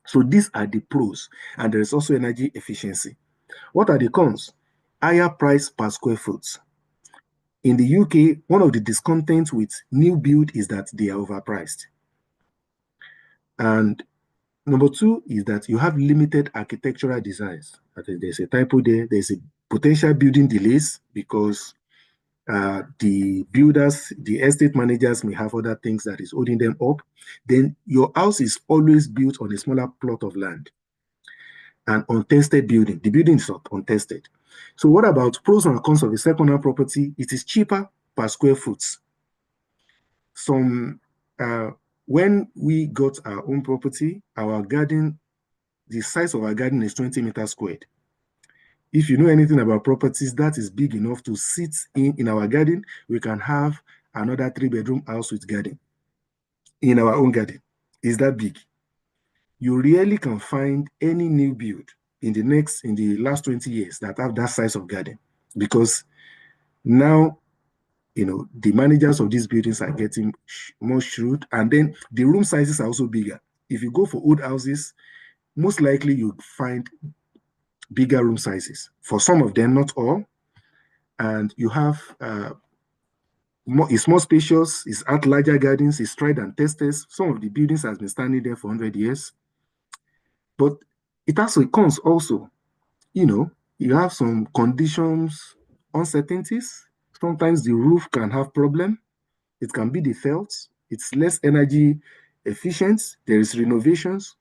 So these are the pros, and there is also energy efficiency. What are the cons? Higher price per square foot. In the UK, one of the discontents with new build is that they are overpriced. And number 2 is that you have limited architectural designs. I think there's a typo there. There's a potential building delays because the builders, the estate managers may have other things that is holding them up. Then your house is always built on a smaller plot of land. An untested building. The building is not untested. So what about pros and cons of a second-hand property? It is cheaper per square foot. When we got our own property, our garden, the size of our garden is 20 meters squared. If you know anything about properties, that is big enough to sit in our garden. We can have another 3-bedroom house with garden. in our own garden is that big. You rarely can find any new build in the last 20 years that have that size of garden, because now, the managers of these buildings are getting more shrewd, and then the room sizes are also bigger. If you go for old houses, most likely you find bigger room sizes. For some of them, not all. And you have it's more spacious, it's at larger gardens, it's tried and tested. Some of the buildings has been standing there for 100 years. But it comes also, you have some conditions, uncertainties. Sometimes the roof can have problem. It can be the felt. It's less energy efficient. There is renovations.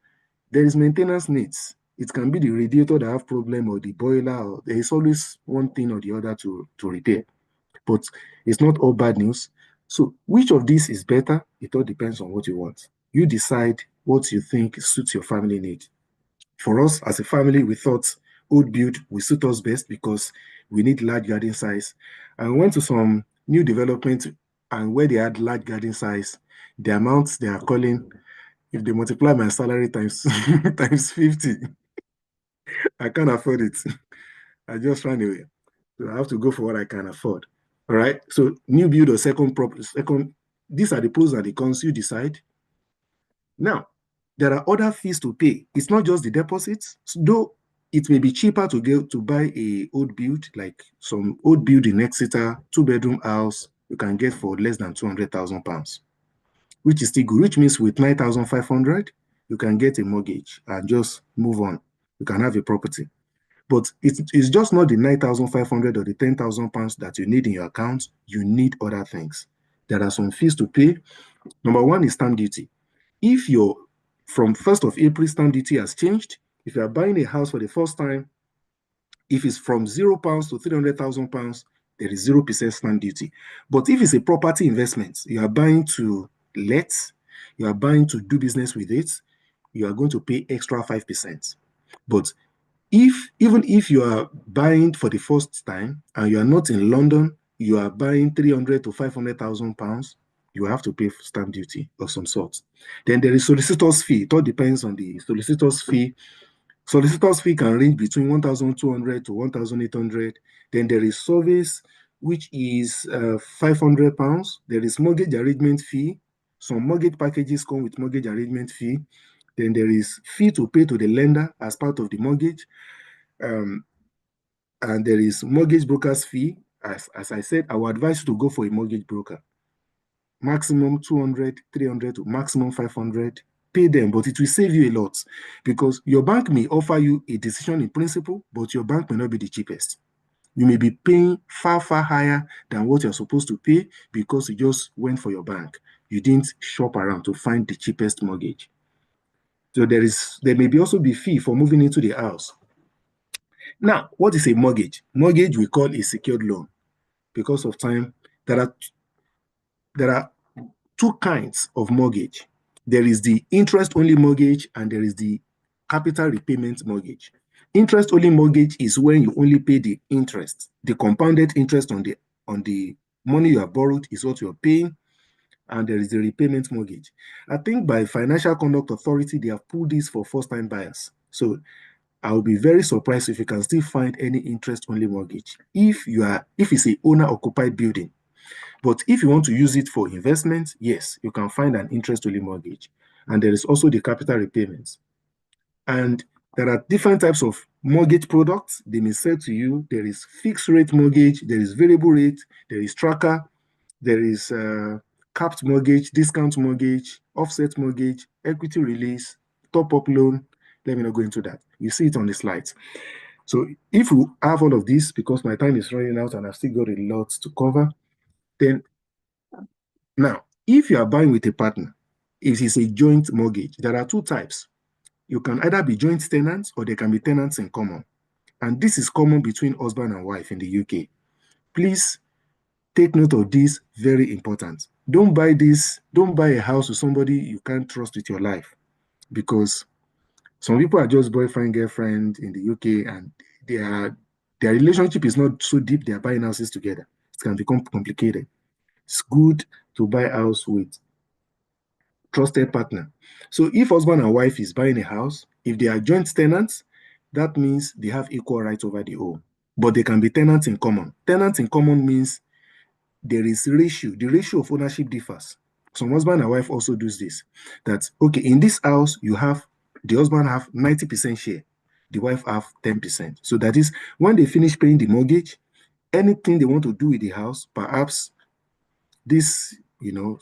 There is maintenance needs. It can be the radiator that have problem, or the boiler, or there is always one thing or the other to repair. But it's not all bad news. So which of these is better? It all depends on what you want. You decide what you think suits your family need. For us as a family, we thought old build will suit us best because we need large garden size. And we went to some new development, and where they had large garden size, the amounts they are calling, if they multiply my salary times times 50, I can't afford it. I just ran away. So I have to go for what I can afford. All right. So new build or second, these are the pros and the cons. You decide. Now, there are other fees to pay. It's not just the deposits, though it may be cheaper to buy a old build, like some old build in Exeter, 2-bedroom house, you can get for less than £200,000, which is still good, which means with 9,500, you can get a mortgage and just move on. You can have a property. But it's just not the 9,500 or the £10,000 that you need in your account. You need other things. There are some fees to pay. Number one is stamp duty. If from 1st of April, stamp duty has changed. If you are buying a house for the first time, if it's from £0 to £300,000, there is 0% stamp duty. But if it's a property investment, you are buying to let, you are buying to do business with it, you are going to pay extra 5%. But even if you are buying for the first time and you are not in London, you are buying 300 to 500,000 pounds, you have to pay stamp duty of some sort. Then there is solicitor's fee. It all depends on the solicitor's fee. Solicitor's fee can range between 1,200 to 1,800. Then there is service, which is £500. There is mortgage arrangement fee. Some mortgage packages come with mortgage arrangement fee. Then there is fee to pay to the lender as part of the mortgage. And there is mortgage broker's fee. As I said, I would advise you to go for a mortgage broker. Maximum 200, 300 to maximum 500. Pay them, but it will save you a lot, because your bank may offer you a decision in principle, but your bank may not be the cheapest. You may be paying far, far higher than what you're supposed to pay because you just went for your bank. You didn't shop around to find the cheapest mortgage. So there may also be fee for moving into the house. Now, what is a mortgage? Mortgage we call a secured loan. Because of time, there are two kinds of mortgage. There is the interest-only mortgage and there is the capital repayment mortgage. Interest-only mortgage is when you only pay the interest. The compounded interest on the money you have borrowed is what you're paying, and there is the repayment mortgage. I think by Financial Conduct Authority, they have pulled this for first-time buyers. So I'll be very surprised if you can still find any interest-only mortgage if it's a owner-occupied building. But if you want to use it for investment, yes, you can find an interest-only mortgage. And there is also the capital repayments. And there are different types of mortgage products. They may say to you, there is fixed rate mortgage, there is variable rate, there is tracker, there is capped mortgage, discount mortgage, offset mortgage, equity release, top-up loan. Let me not go into that. You see it on the slides. So if you have all of this, because my time is running out and I've still got a lot to cover, then now, if you are buying with a partner, it is a joint mortgage. There are two types. You can either be joint tenants or there can be tenants in common. And this is common between husband and wife in the UK. Please take note of this, very important. Don't buy a house with somebody you can't trust with your life, because some people are just boyfriend, girlfriend in the UK and their relationship is not so deep, they are buying houses together. It can become complicated. It's good to buy a house with trusted partner. So if husband and wife is buying a house, if they are joint tenants, that means they have equal rights over the home, but they can be tenants in common. Tenants in common means there is ratio. The ratio of ownership differs. Some husband and wife also do this. That, okay, in this house, you have, the husband have 90% share, the wife have 10%. So that is, when they finish paying the mortgage, anything they want to do with the house, perhaps this, you know,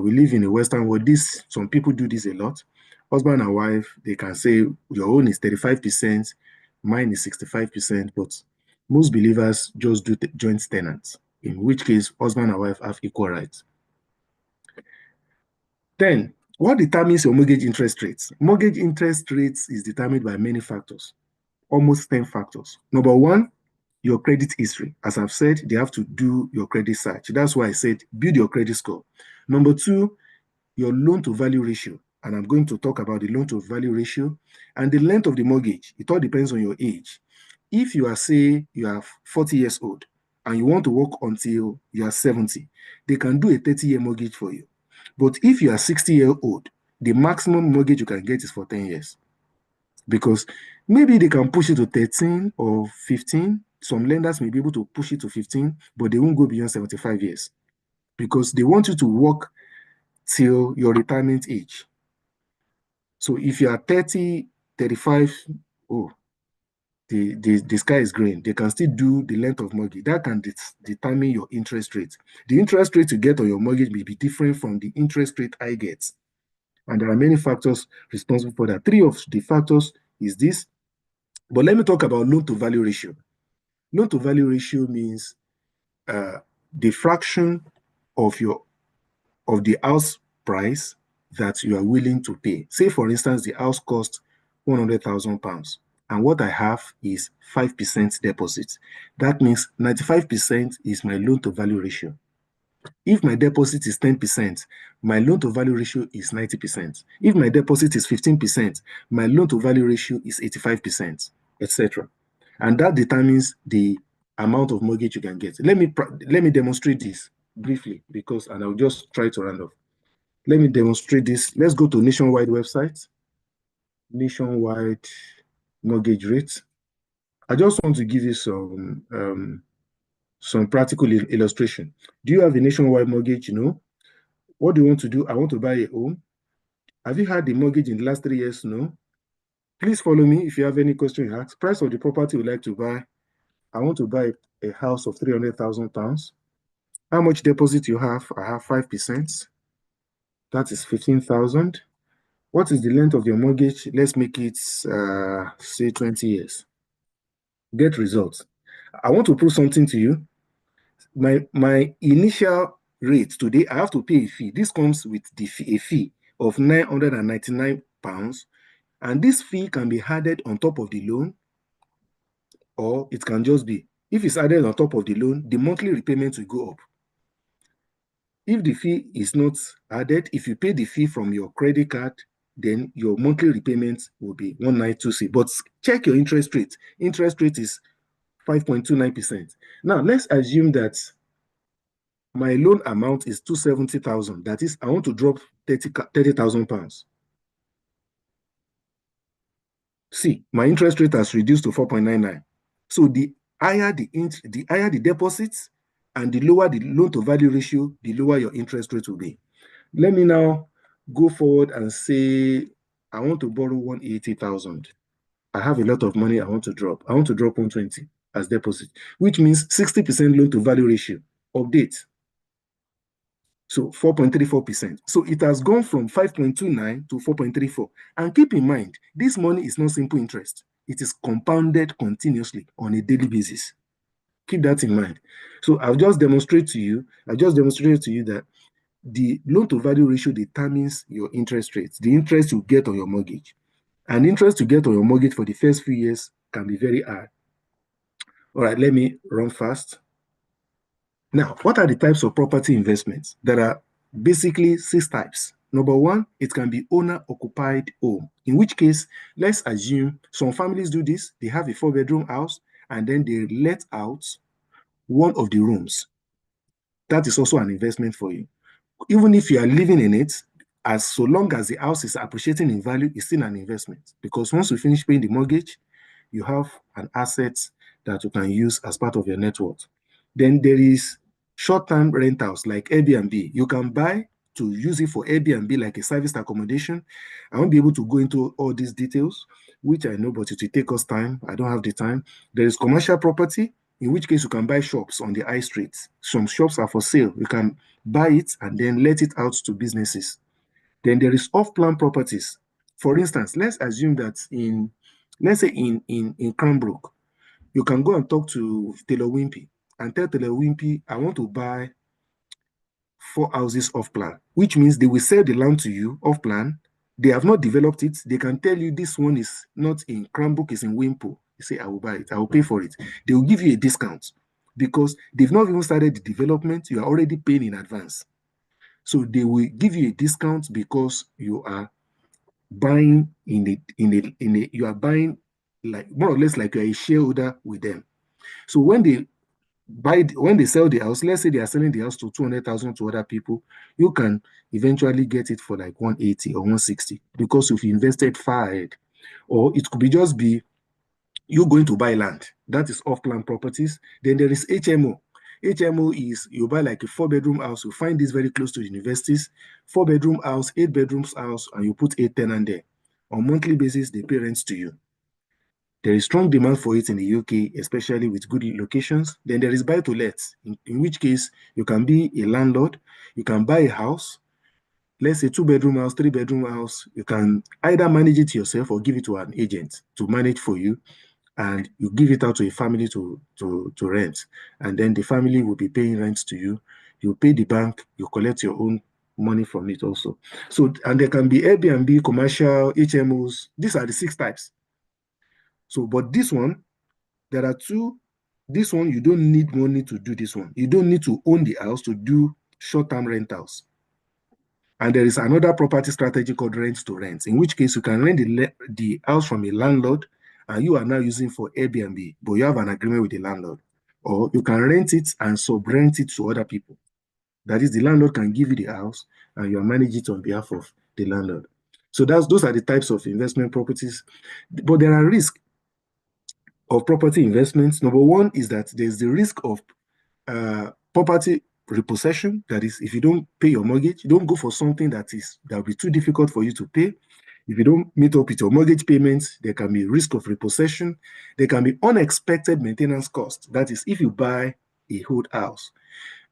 we live in a Western world, this, some people do this a lot. Husband and wife, they can say, your own is 35%, mine is 65%, but most believers just do joint tenants, in which case husband and wife have equal rights. Then, what determines your mortgage interest rates? Mortgage interest rates is determined by many factors, almost 10 factors. Number one, your credit history. As I've said, they have to do your credit search. That's why I said build your credit score. Number two, your loan to value ratio. And I'm going to talk about the loan to value ratio and the length of the mortgage. It all depends on your age. If you are, say, you are 40 years old and you want to work until you are 70, they can do a 30-year mortgage for you. But if you are 60-year-old, the maximum mortgage you can get is for 10 years. Because maybe they can push it to 13 or 15. Some lenders may be able to push it to 15, but they won't go beyond 75 years because they want you to work till your retirement age. So if you are 30, 35, the sky is green. They can still do the length of mortgage. That can determine your interest rate. The interest rate you get on your mortgage may be different from the interest rate I get. And there are many factors responsible for that. 3 of the factors is this. But let me talk about loan to value ratio. Loan to value ratio means the fraction of the house price that you are willing to pay. Say, for instance, the house costs £100,000, and what I have is 5% deposit. That means 95% is my loan to value ratio. If my deposit is 10%, my loan to value ratio is 90%. If my deposit is 15%, my loan to value ratio is 85%, etc. And that determines the amount of mortgage you can get. Let me demonstrate this briefly, and I'll just try to round off. Let me demonstrate this. Let's go to Nationwide website. Nationwide mortgage rate. I just want to give you some practical illustration. Do you have a nationwide mortgage? No. What do you want to do? I want to buy a home. Have you had the mortgage in the last 3 years? No. Please follow me if you have any question you ask. Price of the property you would like to buy. I want to buy a house of £300,000. How much deposit you have? I have 5%. That is 15,000. What is the length of your mortgage? Let's make it, say, 20 years. Get results. I want to prove something to you. My initial rate today, I have to pay a fee. This comes with a fee of £999, and this fee can be added on top of the loan, or it can just be, if it's added on top of the loan, the monthly repayment will go up. If the fee is not added, if you pay the fee from your credit card, then your monthly repayment will be 1926. But check your interest rate. Interest rate is 5.29%. Now, let's assume that my loan amount is 270,000. That is, I want to drop 30,000 pounds. See, my interest rate has reduced to 4.99. So the higher the deposits and the lower the loan to value ratio, the lower your interest rate will be. Let me now go forward and say I want to borrow 180,000. I have a lot of money I want to drop. I want to drop 120 as deposit, which means 60% loan to value ratio. Update. So 4.34%. So it has gone from 5.29 to 4.34. And keep in mind, this money is not simple interest. It is compounded continuously on a daily basis. Keep that in mind. So I've just demonstrated to you that the loan to value ratio determines your interest rates, the interest you get on your mortgage. And interest you get on your mortgage for the first few years can be very high. All right, let me run fast. Now, what are the types of property investments? There are basically 6 types. Number 1, it can be owner-occupied home, in which case, let's assume some families do this. They have a 4-bedroom house, and then they let out one of the rooms. That is also an investment for you. Even if you are living in it, as so long as the house is appreciating in value, it's still an investment. Because once you finish paying the mortgage, you have an asset that you can use as part of your net worth. Then there is short-term rentals like Airbnb. You can buy to use it for Airbnb like a service accommodation. I won't be able to go into all these details, which I know, but it will take us time. I don't have the time. There is commercial property, in which case you can buy shops on the high street. Some shops are for sale. You can buy it and then let it out to businesses. Then there is off-plan properties. For instance, let's assume that let's say in Cranbrook, you can go and talk to Taylor Wimpy and tell Taylor Wimpy, I want to buy 4 houses off plan, which means they will sell the land to you off plan. They have not developed it. They can tell you this one is not in Cranbrook, it's in Wimpo. You say, I will buy it, I will pay for it. They will give you a discount because they've not even started the development. You are already paying in advance. So they will give you a discount because you are buying you are buying like more or less like you're a shareholder with them. So when they sell the house, let's say they are selling the house to 200,000 to other people, you can eventually get it for like 180 or 160 because you've invested far ahead. Or it could be you going to buy land. That is off-plan properties. Then there is HMO. HMO is you buy like a 4-bedroom house. You find this very close to the universities. 4-bedroom house, 8 bedrooms house, and you put 8 tenants there. On monthly basis, they pay rents to you. There is strong demand for it in the UK, especially with good locations. Then there is buy-to-let, in which case you can be a landlord. You can buy a house, let's say 2-bedroom house, 3-bedroom house. You can either manage it yourself or give it to an agent to manage for you. And you give it out to a family to rent. And then the family will be paying rent to you. You pay the bank, you collect your own money from it also. So, and there can be Airbnb, commercial, HMOs. These are the 6 types. So, but this one, there are 2. This one, you don't need money to do this one. You don't need to own the house to do short-term rentals. And there is another property strategy called rent to rent, in which case you can rent the house from a landlord and you are now using for Airbnb, but you have an agreement with the landlord. Or you can rent it and sub-rent it to other people. That is, the landlord can give you the house and you are managing it on behalf of the landlord. So those are the types of investment properties. But there are risks of property investments. Number one is that there's the risk of property repossession. That is, if you don't pay your mortgage, you don't go for something that will be too difficult for you to pay. If you don't meet up with your mortgage payments, there can be risk of repossession. There can be unexpected maintenance costs. That is, if you buy a old house,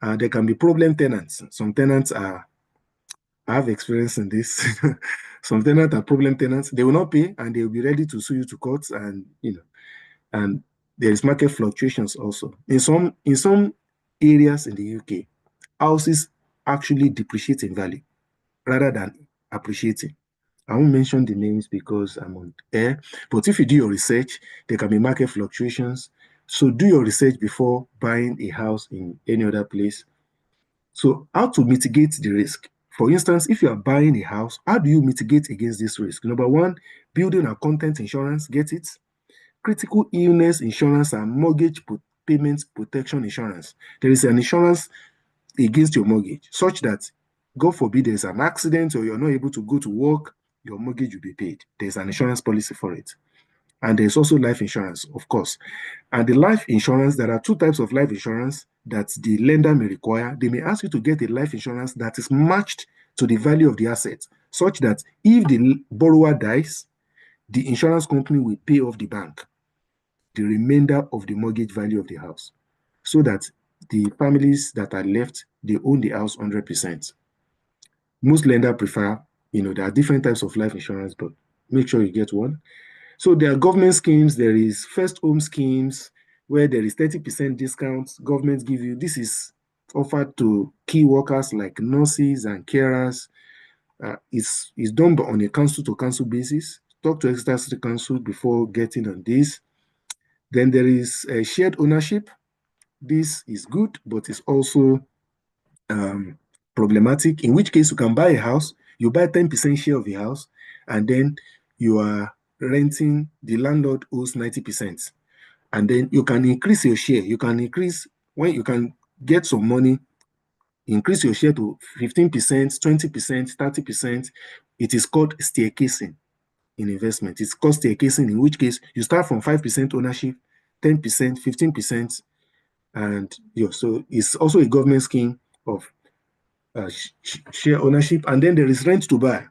there can be problem tenants. Some tenants I have experience in this. Some tenants are problem tenants. They will not pay and they will be ready to sue you to court, and and there is market fluctuations also. In some areas in the UK, houses actually depreciate in value rather than appreciating. I won't mention the names because I'm on air, but if you do your research, there can be market fluctuations. So do your research before buying a house in any other place. So how to mitigate the risk? For instance, if you are buying a house, how do you mitigate against this risk? Number one, building and content insurance, get it. Critical illness insurance and mortgage payment protection insurance. There is an insurance against your mortgage, such that, God forbid, there's an accident or you're not able to go to work, your mortgage will be paid. There's an insurance policy for it. And there's also life insurance, of course. And the life insurance, there are 2 types of life insurance that the lender may require. They may ask you to get a life insurance that is matched to the value of the asset, such that if the borrower dies, the insurance company will pay off the bank the remainder of the mortgage value of the house, so that the families that are left, they own the house 100%. Most lenders prefer, there are different types of life insurance, but make sure you get one. So there are government schemes. There is first home schemes where there is 30% discounts. Governments give you, this is offered to key workers like nurses and carers. It's done on a council-to-council basis. Talk to Exeter City Council before getting on this. Then there is shared ownership. This is good, but it's also problematic, in which case you can buy a house, you buy 10% share of the house, and then you are renting, the landlord owes 90%. And then you can increase your share. You can increase when you can get some money increase your share to 15%, 20%, 30%. It is called staircasing in investment. It's called staircasing, in which case you start from 5% ownership, 10%, 15%, and so it's also a government scheme of share ownership. And then there is rent to buy.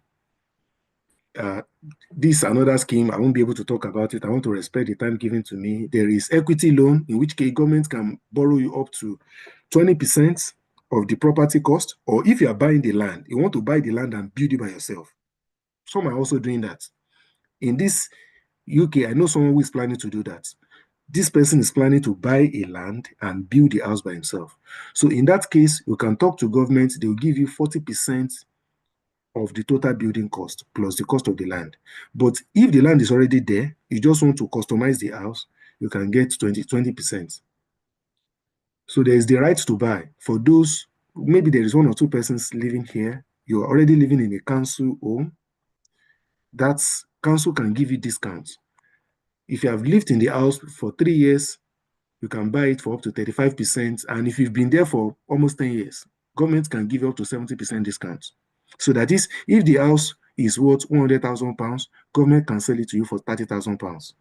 This is another scheme. I won't be able to talk about it. I want to respect the time given to me. There is equity loan, in which case government can borrow you up to 20% of the property cost, or if you are buying the land, you want to buy the land and build it by yourself. Some are also doing that. In this UK, I know someone who is planning to do that. This person is planning to buy a land and build the house by himself. So in that case, you can talk to government. They will give you 40% of the total building cost plus the cost of the land. But if the land is already there, you just want to customize the house, you can get 20%. So there is the right to buy for those, maybe there is one or two persons living here, you are already living in a council home, that council can give you discounts. If you have lived in the house for 3 years, you can buy it for up to 35%. And if you've been there for almost 10 years, government can give you up to 70% discounts. So that is, if the house is worth £100,000, government can sell it to you for £30,000.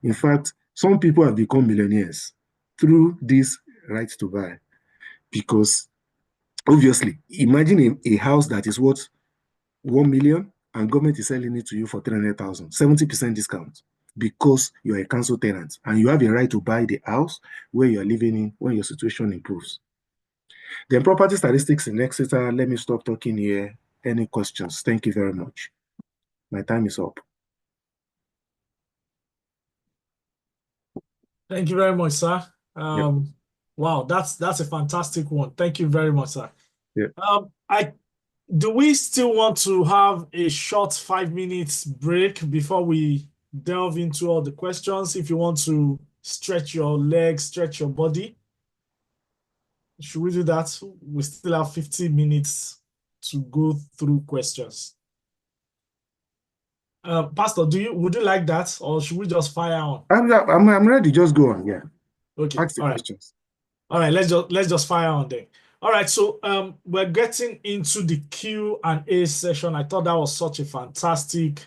In fact, some people have become millionaires through this right to buy, because obviously, imagine a house that is worth 1 million and government is selling it to you for 300,000, 70% discount, because you are a council tenant and you have a right to buy the house where you are living in when your situation improves. Then property statistics in Exeter. Let me stop talking here. Any questions? Thank you very much. My time is up. Thank you very much, sir. Wow, that's a fantastic one. Thank you very much, sir. Do we still want to have a short 5 minutes break before we delve into all the questions? If you want to stretch your legs, stretch your body, should we do that? We still have 15 minutes to go through questions. Pastor, would you like that, or should we just fire on? I'm ready. Just go on. Yeah. Okay. Ask the questions. All right. Let's just fire on then. All right. So we're getting into the Q&A session. I thought that was such a fantastic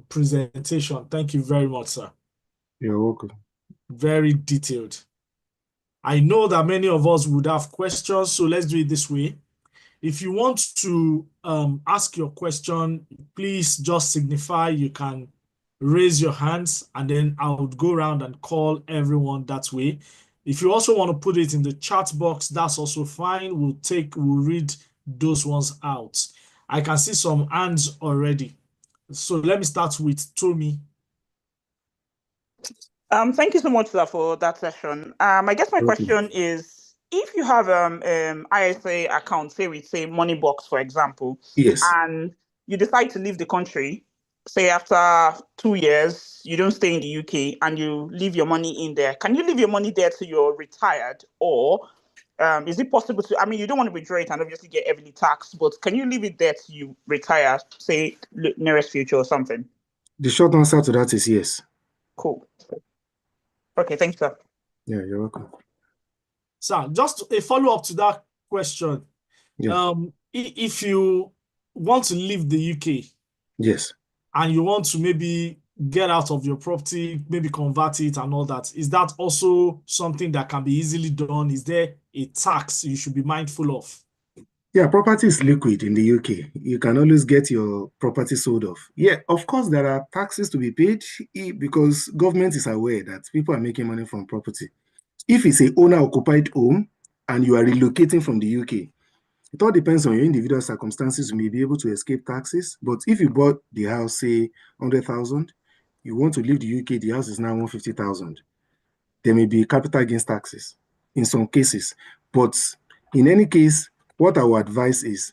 presentation. Thank you very much, sir. You're welcome. Very detailed. I know that many of us would have questions, so let's do it this way. If you want to ask your question, please just signify. You can raise your hands, and then I would go around and call everyone that way. If you also want to put it in the chat box, that's also fine. We'll read those ones out. I can see some hands already. So let me start with Tommy. Thank you so much, sir, for that session. I guess my question is, if you have ISA account, say we say Money Box, for example, yes, and you decide to leave the country, say after 2 years, you don't stay in the UK and you leave your money in there, can you leave your money there till you're retired? Or is it possible to, I mean, you don't want to withdraw it and obviously get heavily taxed, but can you leave it there till you retire, say nearest future or something? The short answer to that is yes. Cool. Okay, thanks, sir. Yeah, you're welcome. Sir, just a follow-up to that question. Yeah. If you want to leave the UK, yes, and you want to maybe get out of your property, maybe convert it and all that, is that also something that can be easily done? Is there a tax you should be mindful of? Yeah, property is liquid in the UK. You can always get your property sold off. Yeah, of course, there are taxes to be paid because government is aware that people are making money from property. If it's an owner-occupied home and you are relocating from the UK, it all depends on your individual circumstances. You may be able to escape taxes. But if you bought the house, say, 100,000, you want to leave the UK, the house is now 150,000. There may be capital gains taxes in some cases. But in any case, what I would advise is,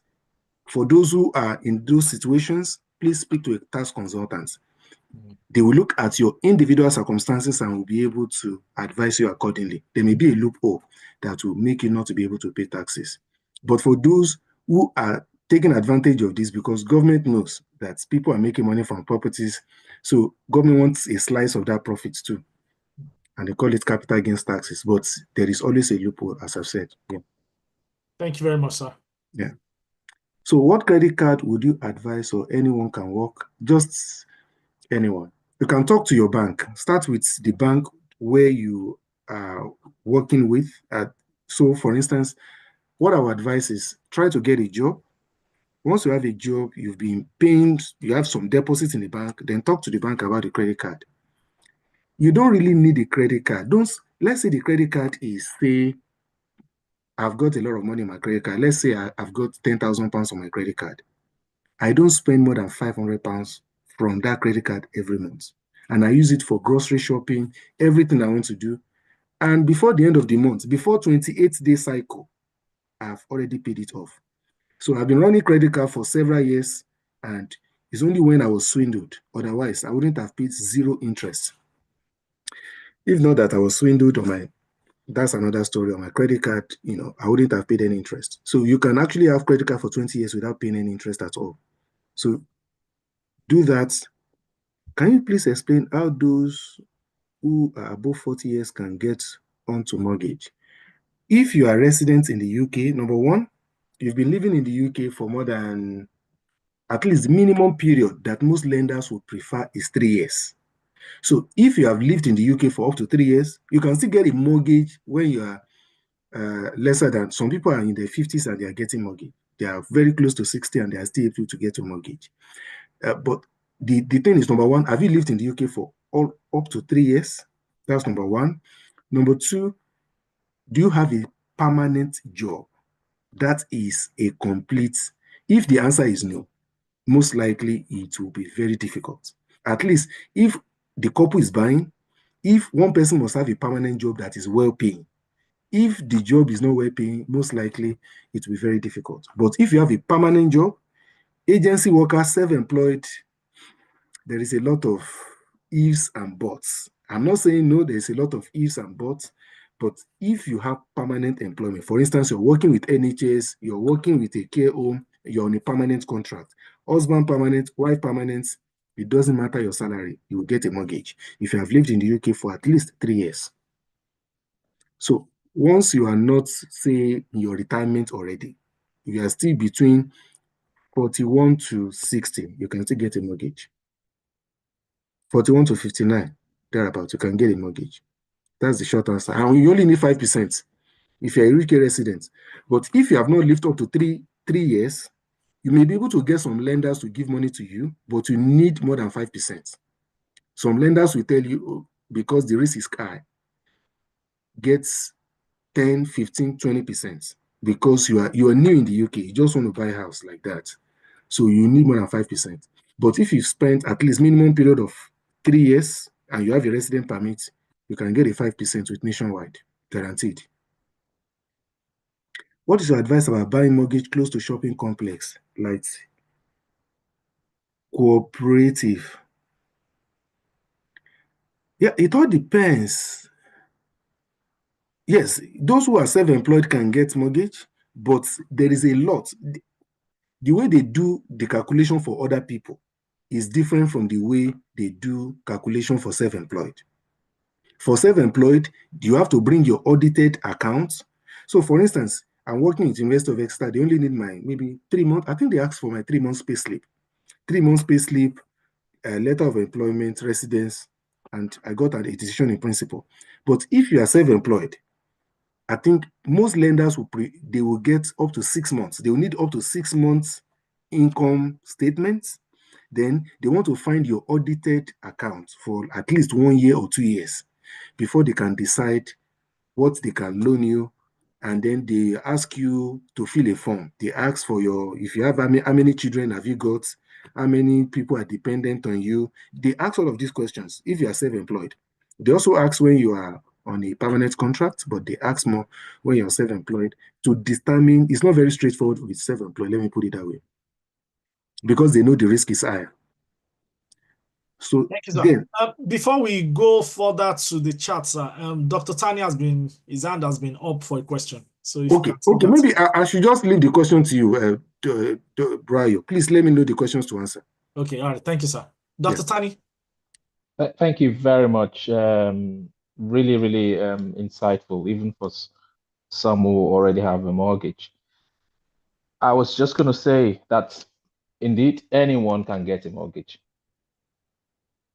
for those who are in those situations, please speak to a tax consultant. They will look at your individual circumstances and will be able to advise you accordingly. There may be a loophole that will make you not to be able to pay taxes. But for those who are taking advantage of this, because government knows that people are making money from properties, so government wants a slice of that profit too. And they call it capital gains taxes. But there is always a loophole, as I've said. Yeah. Thank you very much, sir. Yeah. So what credit card would you advise, or anyone can work? Just anyone. You can talk to your bank. Start with the bank where you are working with. So for instance, what I would advise is try to get a job. Once you have a job, you've been paying, you have some deposits in the bank, then talk to the bank about the credit card. You don't really need a credit card. Let's say the credit card is, say, I've got a lot of money on my credit card. Let's say I've got £10,000 on my credit card. I don't spend more than £500 from that credit card every month. And I use it for grocery shopping, everything I want to do. And before the end of the month, before 28-day cycle, I've already paid it off. So I've been running credit card for several years, and it's only when I was swindled. Otherwise, I wouldn't have paid zero interest. If not that I was swindled that's another story. On my credit card, I wouldn't have paid any interest. So you can actually have credit card for 20 years without paying any interest at all. So do that. Can you please explain how those who are above 40 years can get onto mortgage? If you are resident in the UK, number one, you've been living in the UK for more than, at least the minimum period that most lenders would prefer is 3 years. So if you have lived in the UK for up to 3 years, you can still get a mortgage when you are lesser than, some people are in their 50s and they are getting mortgage. They are very close to 60 and they are still able to get a mortgage. But the thing is, number one, have you lived in the UK for up to 3 years? That's number one. Number two, do you have a permanent job? That is a complete, if the answer is no, most likely it will be very difficult. At least if the couple is buying, if one person must have a permanent job that is well paying. If the job is not well paying, most likely it will be very difficult. But if you have a permanent job, agency workers, self-employed, there is a lot of ifs and buts. I'm not saying no, there's a lot of ifs and buts, but if you have permanent employment, for instance, you're working with NHS, you're working with a care home, you're on a permanent contract, husband permanent, wife permanent, it doesn't matter your salary, you will get a mortgage if you have lived in the UK for at least 3 years. So once you are not, say, in your retirement already, you are still between 41 to 60, you can still get a mortgage. 41 to 59, thereabout, you can get a mortgage. That's the short answer. And you only need 5% if you're a UK resident. But if you have not lived up to three years, you may be able to get some lenders to give money to you, but you need more than 5%. Some lenders will tell you, oh, because the risk is high, get 10, 15, 20%, because you are new in the UK, you just want to buy a house like that. So you need more than 5%. But if you've spent at least minimum period of 3 years and you have a resident permit, you can get a 5% with Nationwide, guaranteed. What is your advice about buying mortgage close to shopping complex, like cooperative? Yeah, it all depends. Yes, those who are self-employed can get mortgage, but there is a lot. The way they do the calculation for other people is different from the way they do calculation for self-employed. For self-employed, you have to bring your audited accounts. So for instance, I'm working with University of Exeter. They only need my maybe 3 months. I think they asked for my 3 months pay slip. 3 months pay slip, letter of employment, residence, and I got a decision in principle. But if you are self-employed, I think most lenders they will get up to 6 months. They will need up to 6 months income statements. Then they want to find your audited account for at least 1 year or 2 years before they can decide what they can loan you. And then they ask you to fill a form. They ask for if you have, how many children have you got? How many people are dependent on you? They ask all of these questions if you are self-employed. They also ask when you are on a permanent contract, but they ask more when you're self-employed to determine. It's not very straightforward with self-employed, let me put it that way, because they know the risk is higher. So thank you, sir. Then, before we go further to the chat, sir, Dr. Tani his hand has been up for a question. So if okay, maybe I should just leave the question to you, Brian. Please let me know the questions to answer. Okay, all right, thank you, sir. Dr. Tani. Thank you very much. Really, really insightful, even for some who already have a mortgage. I was just going to say that indeed anyone can get a mortgage.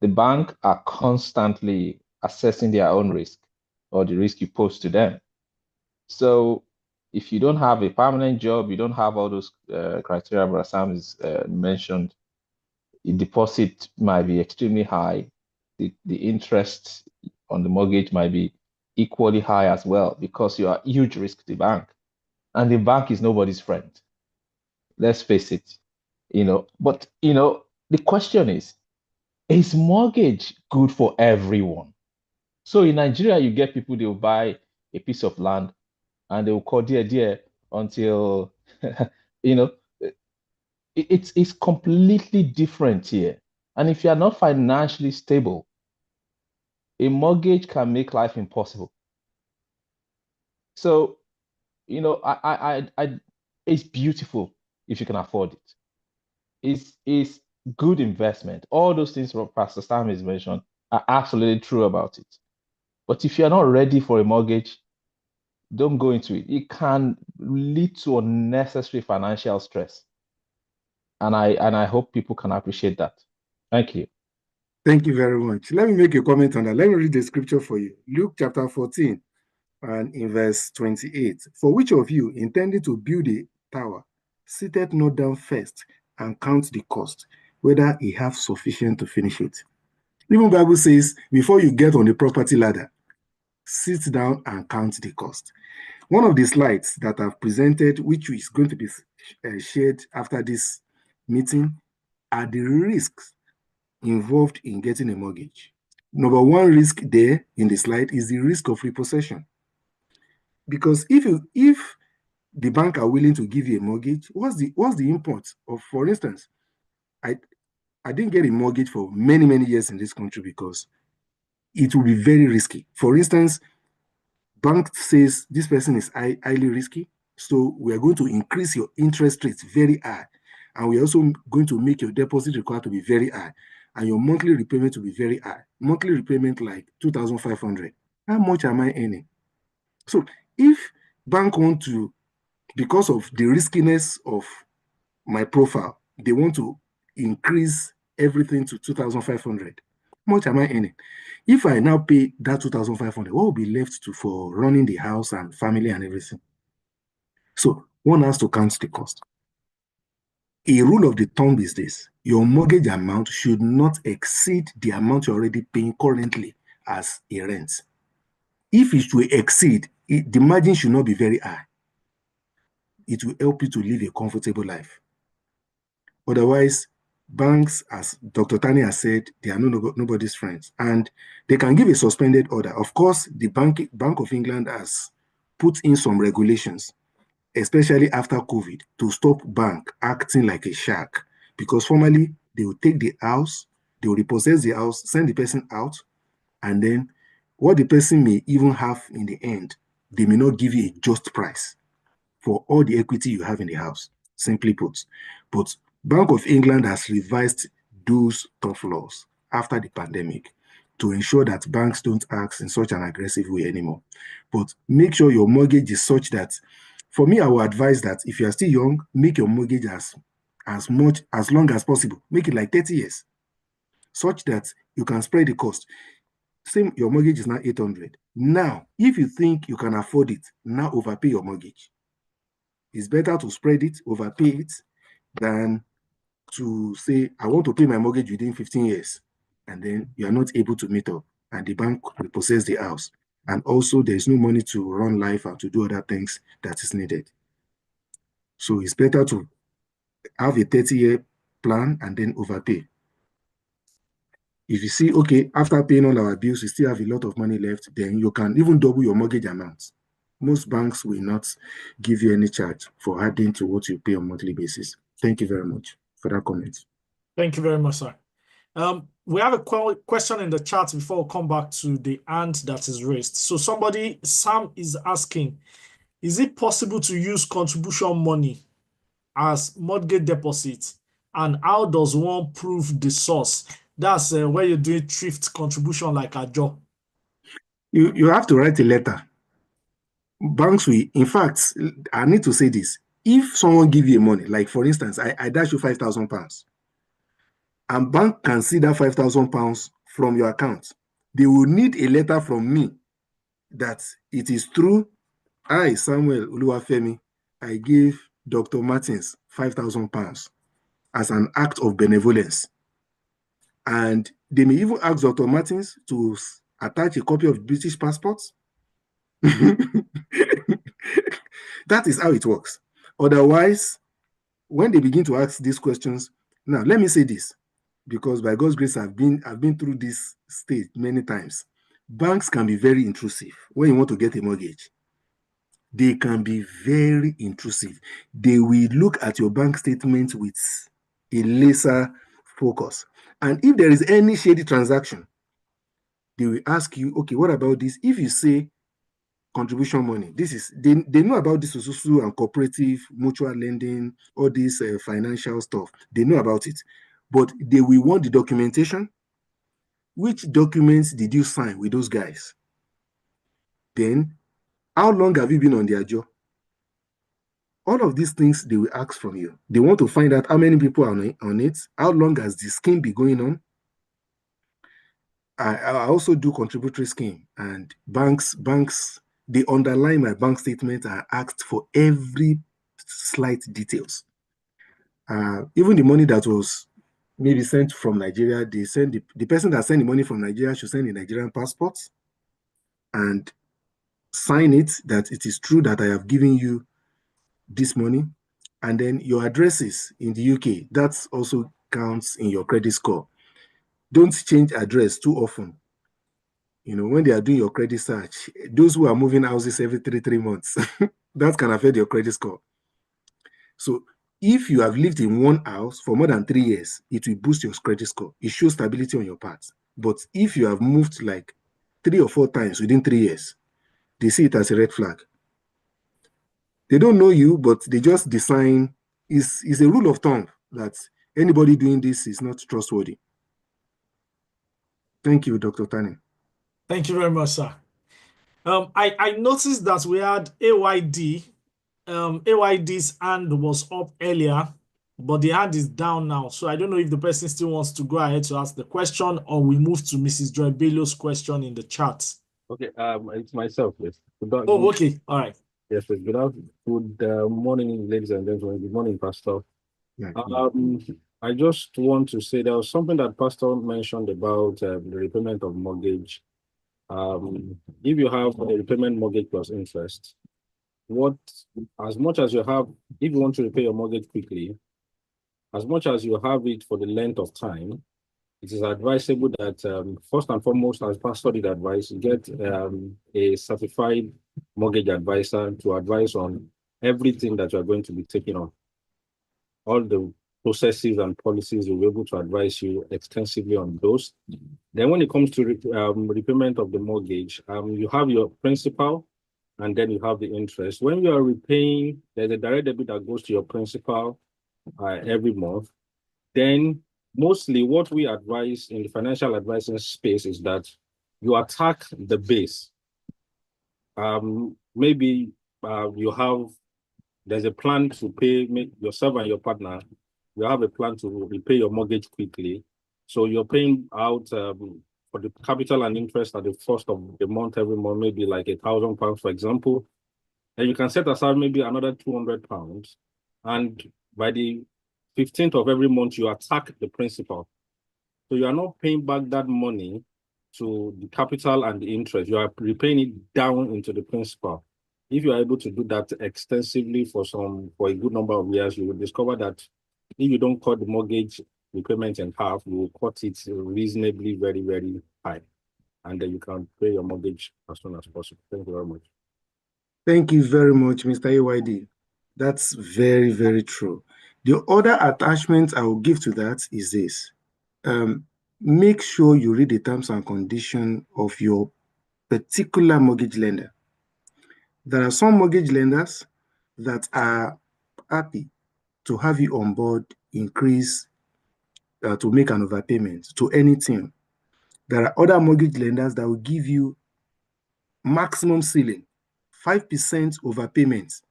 The bank are constantly assessing their own risk or the risk you pose to them. So if you don't have a permanent job, you don't have all those criteria Brother Sam has mentioned, the deposit might be extremely high. The interest on the mortgage might be equally high as well because you are a huge risk to the bank. And the bank is nobody's friend. Let's face it, But, the question is mortgage good for everyone? So in Nigeria, you get people, they'll buy a piece of land and they'll call dear until, it's completely different here. And if you are not financially stable, a mortgage can make life impossible. So, it's beautiful if you can afford it. It's good investment. All those things what Pastor Sam has mentioned are absolutely true about it. But if you're not ready for a mortgage, don't go into it. It can lead to unnecessary financial stress. And I hope people can appreciate that. Thank you. Thank you very much. Let me make a comment on that. Let me read the scripture for you. Luke chapter 14 and in verse 28. For which of you intending to build a tower, sitteth not down first and count the cost, whether he have sufficient to finish it. Even Bible says, before you get on the property ladder, sit down and count the cost. One of the slides that I've presented, which is going to be shared after this meeting, are the risks involved in getting a mortgage. Number one risk there in the slide is the risk of repossession. Because if the bank are willing to give you a mortgage, what's the import of, for instance, I didn't get a mortgage for many years in this country because it will be very risky. For instance, bank says this person is highly risky, so we are going to increase your interest rates very high, and we're also going to make your deposit required to be very high, and your monthly repayment to be very high. Monthly repayment like 2,500. How much am I earning? So if bank want to, because of the riskiness of my profile, they want to increase everything to 2,500. How much am I earning? If I now pay that 2,500, what will be left for running the house and family and everything? So one has to count the cost. A rule of the thumb is this: your mortgage amount should not exceed the amount you're already paying currently as a rent. If it should exceed, the margin should not be very high. It will help you to live a comfortable life. Otherwise, banks, as Dr. Tani has said, they are nobody's friends, and they can give a suspended order. Of course, the Bank of England has put in some regulations, especially after COVID, to stop bank acting like a shark, because formally they will take the house, they will repossess the house, send the person out, and then what the person may even have in the end, they may not give you a just price for all the equity you have in the house, simply put. But Bank of England has revised those tough laws after the pandemic to ensure that banks don't act in such an aggressive way anymore. But make sure your mortgage is such that, for me, I would advise that if you are still young, make your mortgage as long as possible. Make it like 30 years, such that you can spread the cost. Same, your mortgage is now 800. Now, if you think you can afford it, now overpay your mortgage. It's better to spread it, overpay it, than to say, I want to pay my mortgage within 15 years, and then you are not able to meet up, and the bank repossess the house. And also, there's no money to run life and to do other things that is needed. So it's better to have a 30-year plan and then overpay. If you see, okay, after paying all our bills, you still have a lot of money left, then you can even double your mortgage amount. Most banks will not give you any charge for adding to what you pay on a monthly basis. Thank you very much for that comment. Thank you very much, sir. We have a question in the chat before we come back to the hand that is raised. So Sam is asking, is it possible to use contribution money as mortgage deposit? And how does one prove the source? That's where you're doing thrift contribution like a job. You have to write a letter. Banks will, in fact, I need to say this. if someone give you money, like for instance, I dash you £5,000, and bank can see that £5,000 from your account, they will need a letter from me that it is true. I, Samuel Uluwafemi, I gave Dr. Martins £5,000 as an act of benevolence. And they may even ask Dr. Martins to attach a copy of British passports. That is how it works. Otherwise, when they begin to ask these questions, now let me say this, because by God's grace, I've been through this stage many times. Banks can be very intrusive when you want to get a mortgage. They can be very intrusive. They will look at your bank statement with a laser focus. And if there is any shady transaction, they will ask you, okay, what about this? If you say contribution money, this is, they know about this Ususu and cooperative, mutual lending, all this financial stuff. They know about it. But they will want the documentation. Which documents did you sign with those guys? Then, how long have you been on their job? All of these things they will ask from you. They want to find out how many people are on it, how long has the scheme been going on. I also do contributory scheme, and banks, they underline my bank statement and asked for every slight details. Even the money that was maybe sent from Nigeria, they send the person that sent the money from Nigeria should send a Nigerian passport and sign it that it is true that I have given you this money. And then your addresses in the UK, that also counts in your credit score. Don't change address too often. You know, when they are doing your credit search, those who are moving houses every three months, that can affect your credit score. So if you have lived in one house for more than 3 years, it will boost your credit score. It shows stability on your part. But if you have moved like 3 or 4 times within 3 years, they see it as a red flag. They don't know you, but they just design. Is a rule of thumb that anybody doing this is not trustworthy. Thank you, Dr. Tani. Thank you very much, sir. I noticed that we had AYD. AYD's hand was up earlier, but the hand is down now. So I don't know if the person still wants to go ahead to ask the question, or we move to Mrs. Joy Bello's question in the chat. Okay, it's myself, please. Oh, okay, all right. Yes, please. Good morning, ladies and gentlemen. Good morning, Pastor. Yeah, I just want to say there was something that Pastor mentioned about the repayment of mortgage. If you have a repayment mortgage plus interest, as much as you have, if you want to repay your mortgage quickly, as much as you have it for the length of time, it is advisable that first and foremost, as Pastor did advise, get a certified mortgage advisor to advise on everything that you are going to be taking on. All the processes and policies will be able to advise you extensively on those. Then when it comes to repayment of the mortgage, you have your principal and then you have the interest. When you are repaying, there's a direct debit that goes to your principal every month. Then mostly what we advise in the financial advising space is that you attack the base. Maybe there's a plan to pay yourself and your partner. You have a plan to repay your mortgage quickly. So you're paying out for the capital and interest at the first of the month every month, maybe like £1,000, for example. And you can set aside maybe another £200. And by the 15th of every month, you attack the principal. So you are not paying back that money to the capital and the interest. You are repaying it down into the principal. If you are able to do that extensively for a good number of years, you will discover that if you don't cut the mortgage repayment in half, you will cut it reasonably very, very high. And then you can pay your mortgage as soon as possible. Thank you very much. Thank you very much, Mr. AYD. That's very, very true. The other attachment I will give to that is this. Make sure you read the terms and conditions of your particular mortgage lender. There are some mortgage lenders that are happy to have you on board, increase to make an overpayment to anything. There are other mortgage lenders that will give you maximum ceiling, 5% overpayment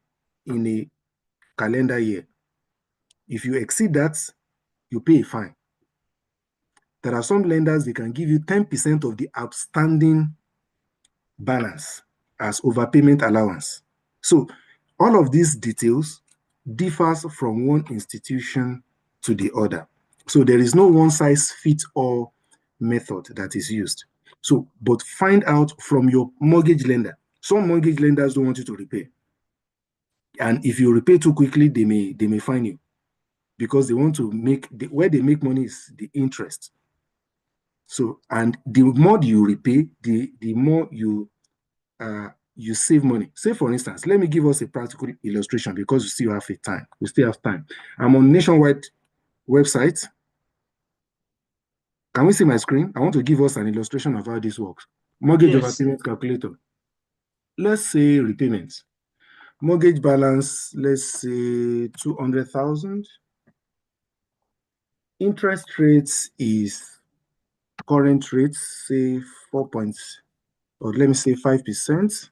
in a calendar year. If you exceed that, you pay a fine. There are some lenders, they can give you 10% of the outstanding balance as overpayment allowance. So all of these details differs from one institution to the other. So there is no one-size-fits-all method that is used. So, but find out from your mortgage lender. Some mortgage lenders don't want you to repay. And if you repay too quickly, they may fine you, because they want to make, where they make money is the interest. So, and the more you repay, the more you save money. Say, for instance, let me give us a practical illustration, because we still have time. We still have time. I'm on Nationwide website. Can we see my screen? I want to give us an illustration of how this works. Mortgage overpayment calculator. Let's say repayments. Mortgage balance, let's say 200,000. Interest rates is current rates, say 4 points, or let me say 5%.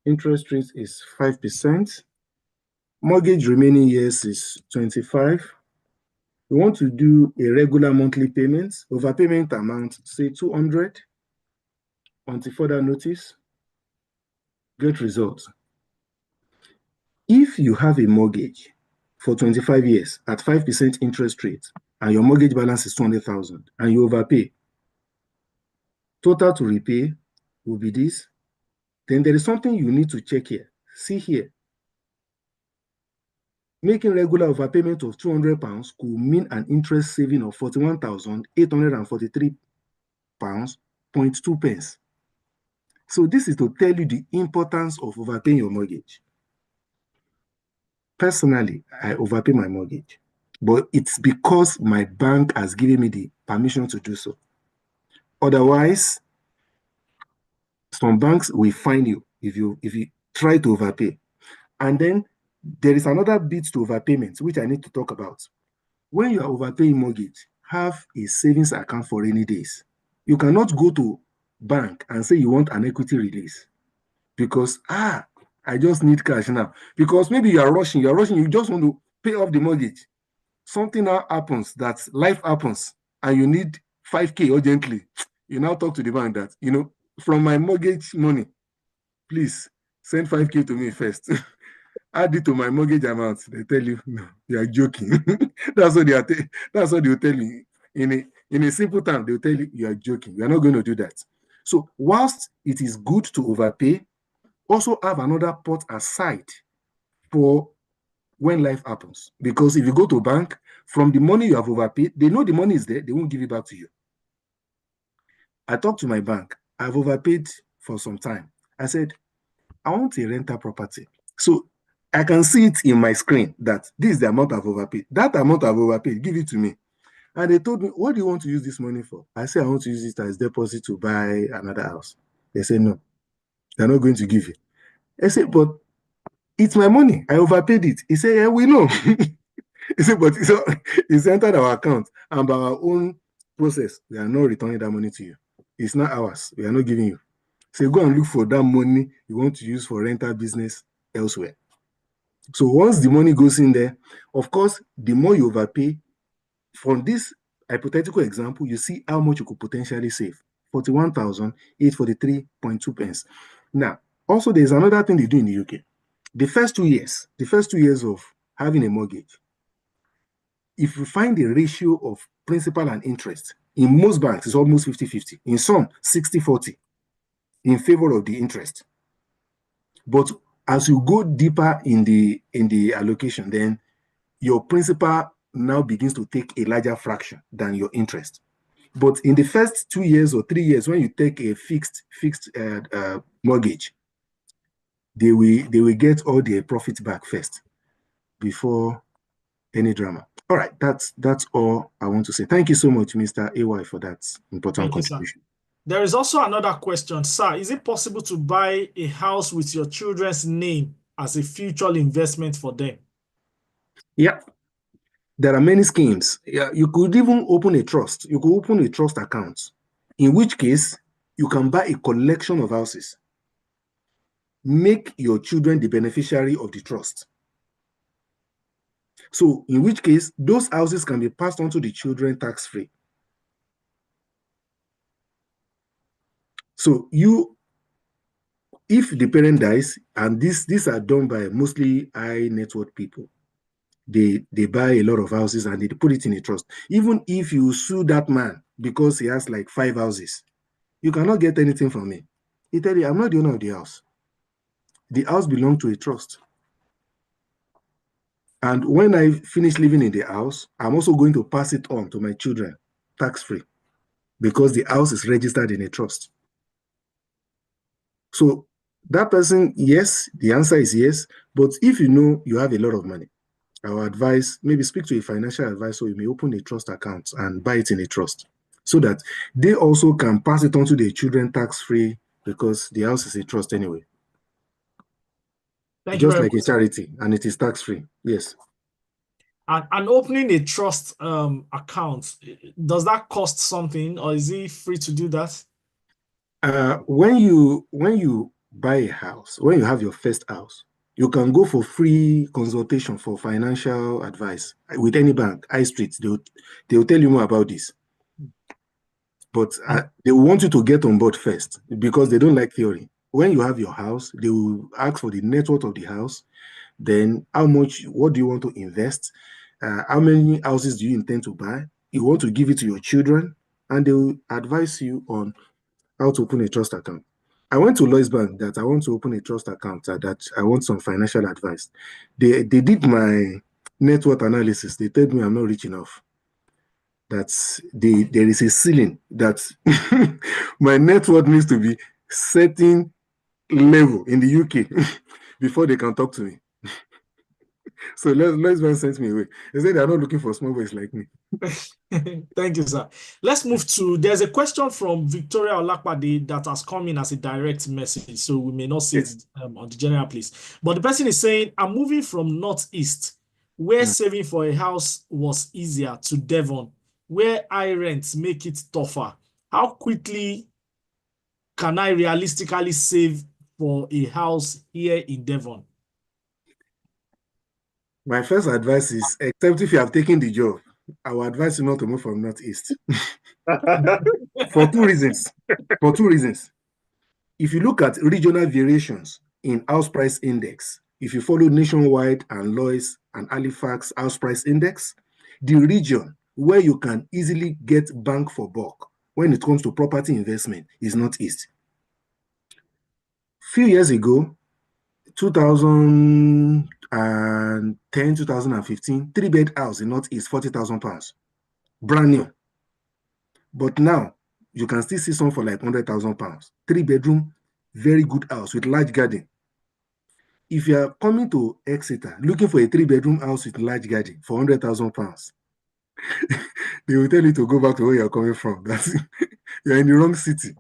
Interest rate is 5%. Mortgage remaining years is 25. We want to do a regular monthly payment. Overpayment amount, say 200. Until further notice. Get results. If you have a mortgage for 25 years at 5% interest rate, and your mortgage balance is 200,000, and you overpay, total to repay will be this. Then there is something you need to check here. See here. Making regular overpayment of £200 could mean an interest saving of £41,843.2. So this is to tell you the importance of overpaying your mortgage. Personally, I overpay my mortgage, but it's because my bank has given me the permission to do so. Otherwise, some banks will fine you if you try to overpay. And then there is another bit to overpayment, which I need to talk about. When you are overpaying mortgage, have a savings account for rainy days. You cannot go to bank and say you want an equity release because, I just need cash now. Because maybe you are rushing, you just want to pay off the mortgage. Something now happens, that life happens, and you need 5K urgently. You now talk to the bank that, from my mortgage money, please send 5K to me first. Add it to my mortgage amount. They tell you, no, you are joking. That's what they'll tell you. In a simple term, they'll tell you are joking. You are not going to do that. So whilst it is good to overpay, also have another pot aside for when life happens. Because if you go to a bank, from the money you have overpaid, they know the money is there, they won't give it back to you. I talked to my bank. I've overpaid for some time. I said, I want a rental property. So I can see it in my screen that this is the amount I've overpaid. That amount I've overpaid, give it to me. And they told me, what do you want to use this money for? I said, I want to use it as deposit to buy another house. They said, no, they're not going to give you. I said, but it's my money. I overpaid it. He said, yeah, we know. He said, but it's entered our account, and by our own process, we are not returning that money to you. It's not ours. We are not giving you. So go and look for that money you want to use for rental business elsewhere. So once the money goes in there, of course, the more you overpay, from this hypothetical example, you see how much you could potentially save. 41,843.2. Now, also there's another thing they do in the UK. The first 2 years of having a mortgage, if you find the ratio of principal and interest, in most banks, it's almost 50-50. In some, 60-40 in favor of the interest. But as you go deeper in the allocation, then your principal now begins to take a larger fraction than your interest. But in the first 2 years or 3 years, when you take a fixed mortgage, they will get all their profits back first before any drama. All right, that's all I want to say. Thank you so much, Mr. AY, for that important contribution. There is also another question, sir. Is it possible to buy a house with your children's name as a future investment for them? Yeah, there are many schemes. Yeah, you could even open a trust. You could open a trust account, in which case you can buy a collection of houses. Make your children the beneficiary of the trust. So in which case, those houses can be passed on to the children tax-free. So if the parent dies, and these are done by mostly high net worth people, they buy a lot of houses and they put it in a trust. Even if you sue that man because he has like 5 houses, you cannot get anything from me. He tell you, I'm not the owner of the house. The house belongs to a trust. And when I finish living in the house, I'm also going to pass it on to my children, tax-free, because the house is registered in a trust. So that person, yes, the answer is yes. But if you know you have a lot of money, I would advise, maybe speak to a financial advisor. You may open a trust account and buy it in a trust so that they also can pass it on to their children tax-free, because the house is a trust anyway. Thank you Just very like much. a charity, and it is tax-free. Yes. And opening a trust account, does that cost something, or is it free to do that? When you buy a house, when you have your first house, you can go for free consultation for financial advice with any bank, High Street. They will tell you more about this. But they want you to get on board first, because they don't like theory. When you have your house, they will ask for the net worth of the house. Then how much, what do you want to invest? How many houses do you intend to buy? You want to give it to your children, and they will advise you on how to open a trust account. I went to Lloyds Bank that I want to open a trust account, that I want some financial advice. They did my net worth analysis. They told me I'm not rich enough. That there is a ceiling that my net worth needs to be certain level in the UK before they can talk to me. So Lloyds Bank sent me away. They said they're not looking for small boys like me. Thank you, sir. Let's move to, there's a question from Victoria Olakpade that has come in as a direct message, so we may not see it on the general place. But the person is saying, I'm moving from Northeast, where saving for a house was easier, to Devon, where high rents make it tougher. How quickly can I realistically save for a house here in Devon? My first advice is, except if you have taken the job, I will advise you not to move from Northeast. For two reasons. For two reasons. If you look at regional variations in house price index, if you follow Nationwide and Lloyds and Halifax house price index, the region where you can easily get bang for buck when it comes to property investment is Northeast. Few years ago, 2010, 2015, 3-bed house in Northeast, £40,000, brand new. But now you can still see some for like £100,000. 3-bedroom, very good house with large garden. If you are coming to Exeter looking for a 3-bedroom house with large garden for £100,000, they will tell you to go back to where you're coming from. That's you're in the wrong city.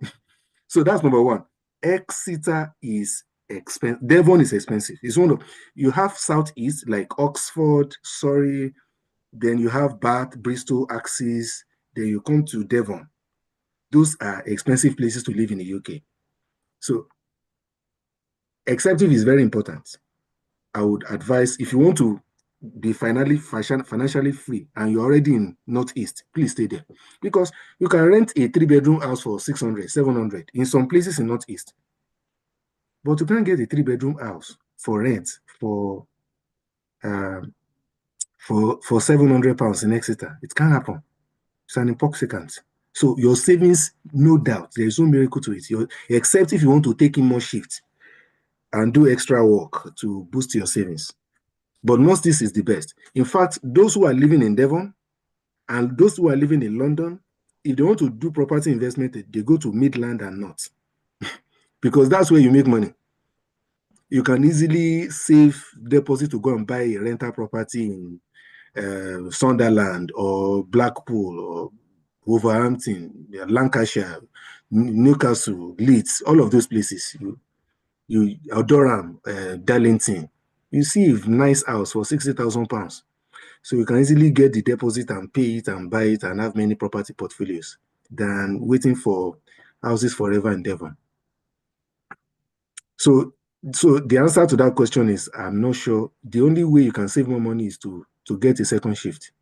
So that's number one. Exeter is expensive. Devon is expensive. It's one of, you have Southeast like Oxford, Surrey, then you have Bath, Bristol, Axis, then you come to Devon. Those are expensive places to live in the UK. So executive is very important. I would advise, if you want to be financially free and you're already in Northeast, please stay there, because you can rent a 3-bedroom house for 600, 700 in some places in Northeast, but you can't get a 3-bedroom house for rent for £700 in Exeter. It can't happen. It's an intoxicant. So your savings, no doubt, there is no miracle to it. Except if you want to take in more shifts and do extra work to boost your savings. But Northeast is the best. In fact, those who are living in Devon and those who are living in London, if they want to do property investment, they go to Midland and North because that's where you make money. You can easily save deposit to go and buy a rental property in Sunderland or Blackpool or Wolverhampton, Lancashire, Newcastle, Leeds, all of those places. Durham, Darlington, you see a nice house for £60,000. So you can easily get the deposit and pay it and buy it and have many property portfolios than waiting for houses forever in Devon. So the answer to that question is, I'm not sure. The only way you can save more money is to to get a second shift.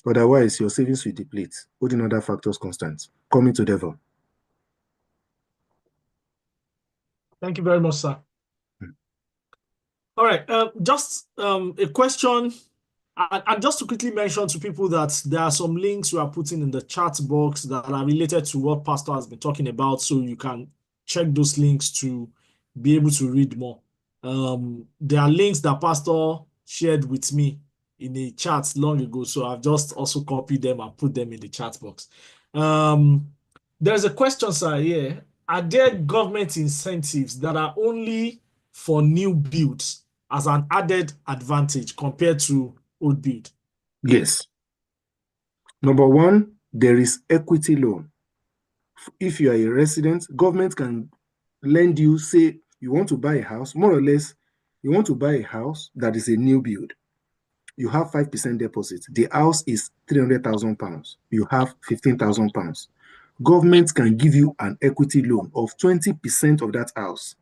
Otherwise, your savings will deplete, holding other factors constant. Coming to Devon. Thank you very much, sir. All right, just a question, and just to quickly mention to people that there are some links we are putting in the chat box that are related to what Pastor has been talking about, so you can check those links to be able to read more. There are links that Pastor shared with me in a chat long ago, so I've just also copied them and put them in the chat box. There's a question, sir, here. Are there government incentives that are only for new builds as an added advantage compared to old build? Yes. Number one, there is equity loan. If you are a resident, government can lend you, say you want to buy a house, more or less, you want to buy a house that is a new build. You have 5% deposit. The house is £300,000. You have £15,000. Government can give you an equity loan of 20% of that house.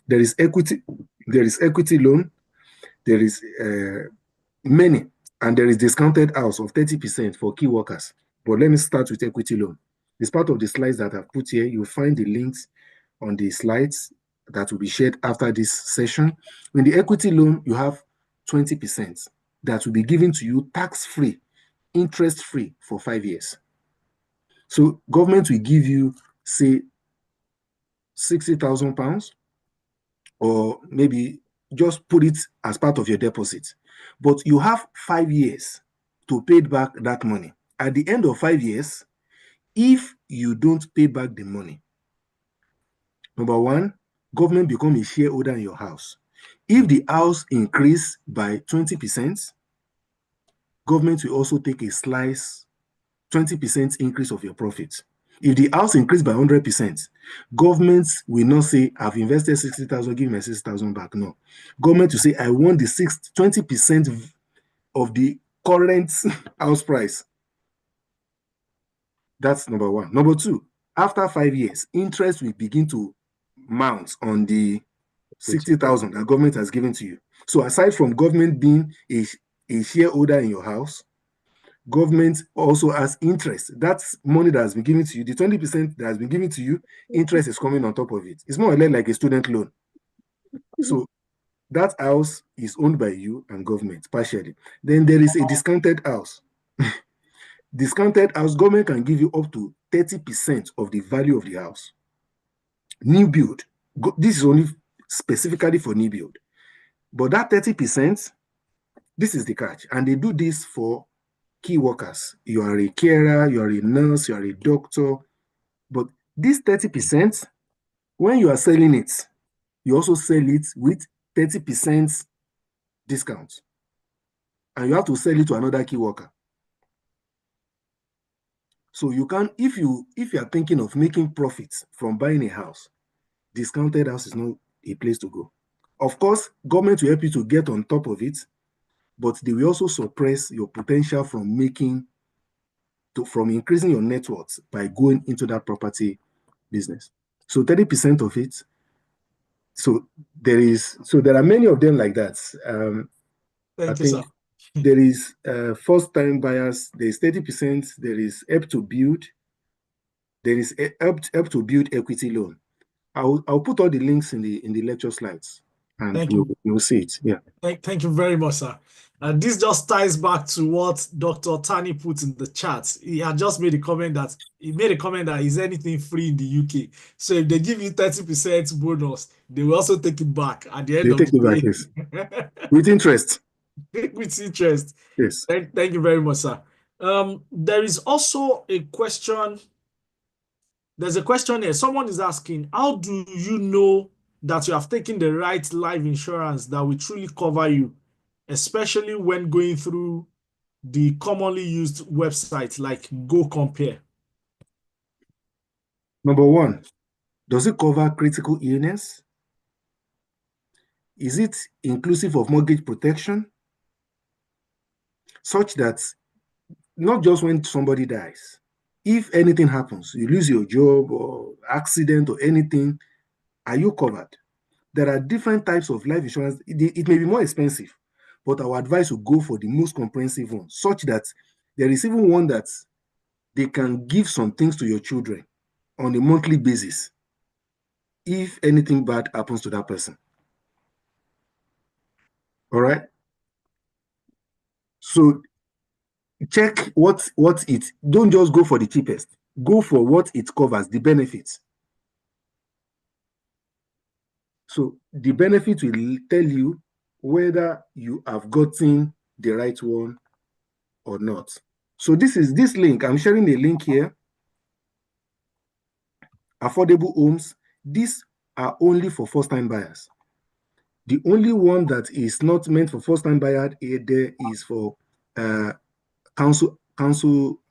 There is equity loan, there is many, and there is discounted house of 30% for key workers. But let me start with equity loan. It's part of the slides that I've put here. You'll find the links on the slides that will be shared after this session. In the equity loan, you have 20% that will be given to you tax-free, interest-free for 5 years. So government will give you, say, £60,000, or maybe just put it as part of your deposit. But you have 5 years to pay back that money. At the end of 5 years, if you don't pay back the money, number one, government become a shareholder in your house. If the house increase by 20%, government will also take a slice, 20% increase of your profit. If the house increase by 100%, government will not say, I've invested 60,000, give me 60,000 back. No. Government will say, I want the 20% of the current house price. That's number one. Number two, after 5 years, interest will begin to mount on the 60,000 that government has given to you. So aside from government being a shareholder in your house, government also has interest. That's money that has been given to you. The 20% that has been given to you, interest is coming on top of it. It's more or less like a student loan. So that house is owned by you and government partially. Then there is a discounted house. Discounted house, government can give you up to 30% of the value of the house. New build. This is only specifically for new build. But that 30%, this is the catch. And they do this for key workers. You are a carer, you are a nurse, you are a doctor. But this 30%, when you are selling it, you also sell it with 30% discount. And you have to sell it to another key worker. So you can, if you are thinking of making profits from buying a house, discounted house is not a place to go. Of course, government will help you to get on top of it, but they will also suppress your potential from increasing your net worth by going into that property business. So 30% of it. So there are many of them like that. I think there is first-time buyers. There is 30%. There is help to build. There is help to build equity loan. I'll put all the links in the lecture slides, and you'll see it. Yeah. Thank you very much, sir. This just ties back to what Dr. Tani put in the chat. He had just made a comment that is anything free in the UK. So if they give you 30% bonus, they will also take it back at the end of the day. Back, yes. With interest. With interest. Yes. Thank you very much, sir. There is also a question. There's a question here. Someone is asking, how do you know that you have taken the right life insurance that will truly cover you, especially when going through the commonly used websites like Go Compare? Number one, does it cover critical illness? Is it inclusive of mortgage protection? Such that not just when somebody dies, if anything happens, you lose your job or accident or anything, are you covered? There are different types of life insurance. It may be more expensive, but our advice will go for the most comprehensive one, such that there is even one that they can give some things to your children on a monthly basis if anything bad happens to that person. All right? So check what it, don't just go for the cheapest. Go for what it covers, the benefits. So the benefit will tell you whether you have gotten the right one or not. So this is this link. I'm sharing a link here. Affordable homes. These are only for first-time buyers. The only one that is not meant for first-time buyer there is for council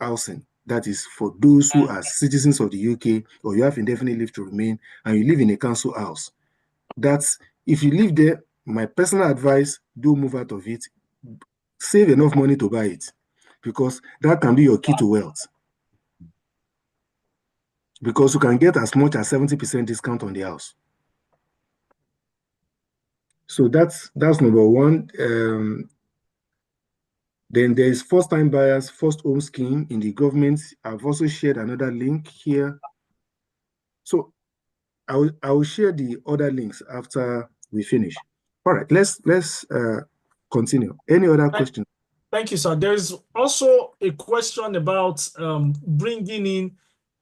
housing. That is for those who are citizens of the UK, or you have indefinite leave to remain and you live in a council house. That's, if you live there, my personal advice, do move out of it. Save enough money to buy it, because that can be your key to wealth. Because you can get as much as 70% discount on the house. So that's number one. Then there's first-time buyers, first home scheme in the government. I've also shared another link here. So I will share the other links after we finish. All right, let's continue. Any other questions? Thank you, sir. There's also a question about bringing in.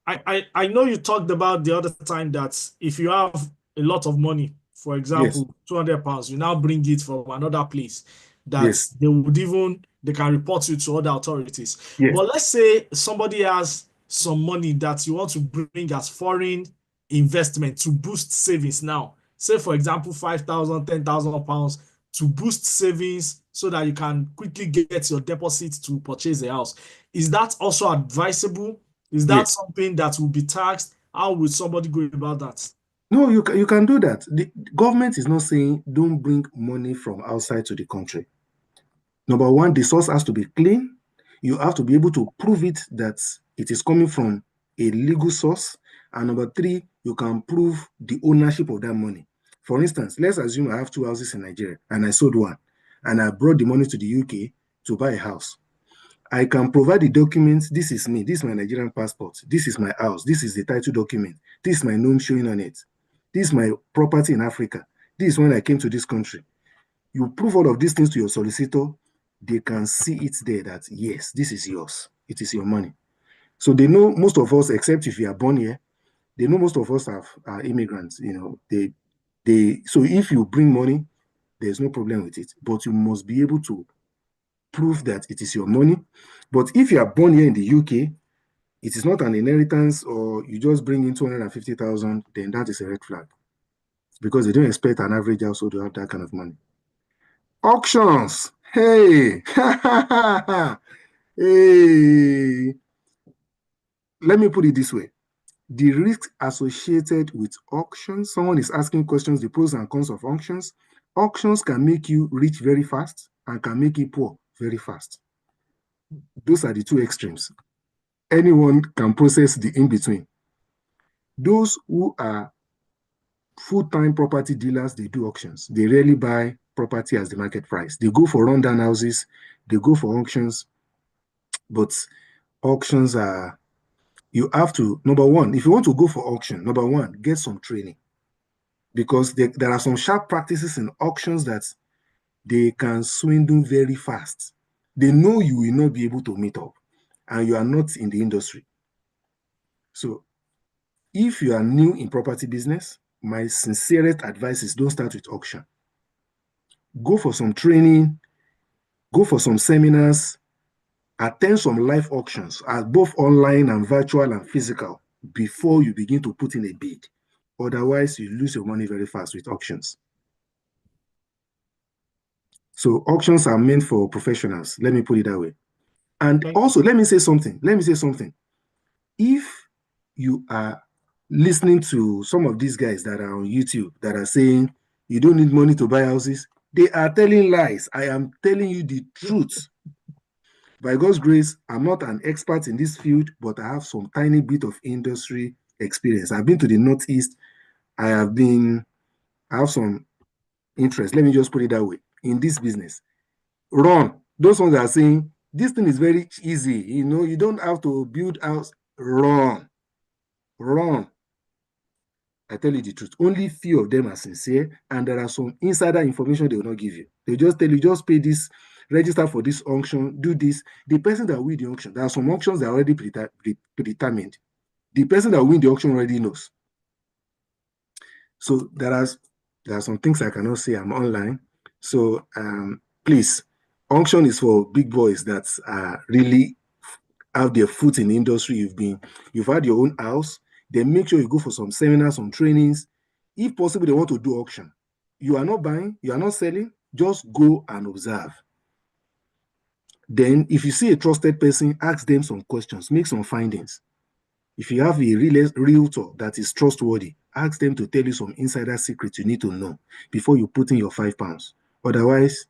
I know you talked about the other time that if you have a lot of money, for example, yes, £200, you now bring it from another place, that yes, they can report you to other authorities. Yes. But let's say somebody has some money that you want to bring as foreign investment to boost savings now. Say, for example, £5,000, £10,000 to boost savings so that you can quickly get your deposit to purchase a house. Is that also advisable? Is that yes, something that will be taxed? How would somebody go about that? No, you can do that. The government is not saying don't bring money from outside to the country. Number one, the source has to be clean. You have to be able to prove it that it is coming from a legal source. And number three, you can prove the ownership of that money. For instance, let's assume I have 2 houses in Nigeria and I sold one and I brought the money to the UK to buy a house. I can provide the documents. This is me. This is my Nigerian passport. This is my house. This is the title document. This is my name showing on it. This is my property in Africa. This is when I came to this country. You prove all of these things to your solicitor, they can see it there that, yes, this is yours. It is your money. So they know most of us, except if you are born here, they know most of us are immigrants. You know, so if you bring money, there's no problem with it. But you must be able to prove that it is your money. But if you are born here in the UK, it is not an inheritance, or you just bring in 250,000, then that is a red flag, because they don't expect an average household to have that kind of money. Auctions, hey, hey. Let me put it this way: the risks associated with auctions. Someone is asking questions, the pros and cons of auctions. Auctions can make you rich very fast and can make you poor very fast. Those are the two extremes. Anyone can process the in-between. Those who are full-time property dealers, they do auctions. They rarely buy property as the market price. They go for rundown houses, they go for auctions, but auctions are, you have to, number one, if you want to go for auction, number one, get some training, because there are some sharp practices in auctions that they can swindle very fast. They know you will not be able to meet up and you are not in the industry. So if you are new in property business, my sincerest advice is don't start with auction. Go for some training, go for some seminars, attend some live auctions, both online and virtual and physical, before you begin to put in a bid. Otherwise, you lose your money very fast with auctions. So auctions are meant for professionals. Let me put it that way. And also, let me say something. If you are listening to some of these guys that are on YouTube that are saying you don't need money to buy houses, they are telling lies. I am telling you the truth. By God's grace, I'm not an expert in this field, but I have some tiny bit of industry experience. I've been to the Northeast. I have some interest, let me just put it that way, in this business. run. Those ones that are saying this thing is very easy, you don't have to build house. Run. I tell you the truth. Only few of them are sincere, and there are some insider information they will not give you. They just tell you, just pay this, register for this auction, do this. The person that win the auction, there are some auctions that are already predetermined. The person that win the auction already knows. So there are some things I cannot say. I'm online. So please, auction is for big boys that really have their foot in the industry. You've had your own house. Then make sure you go for some seminars, some trainings. If possible, they want to do auction. You are not buying, you are not selling, just go and observe. Then if you see a trusted person, ask them some questions, make some findings. If you have a realtor that is trustworthy, ask them to tell you some insider secrets you need to know before you put in your £5. Otherwise,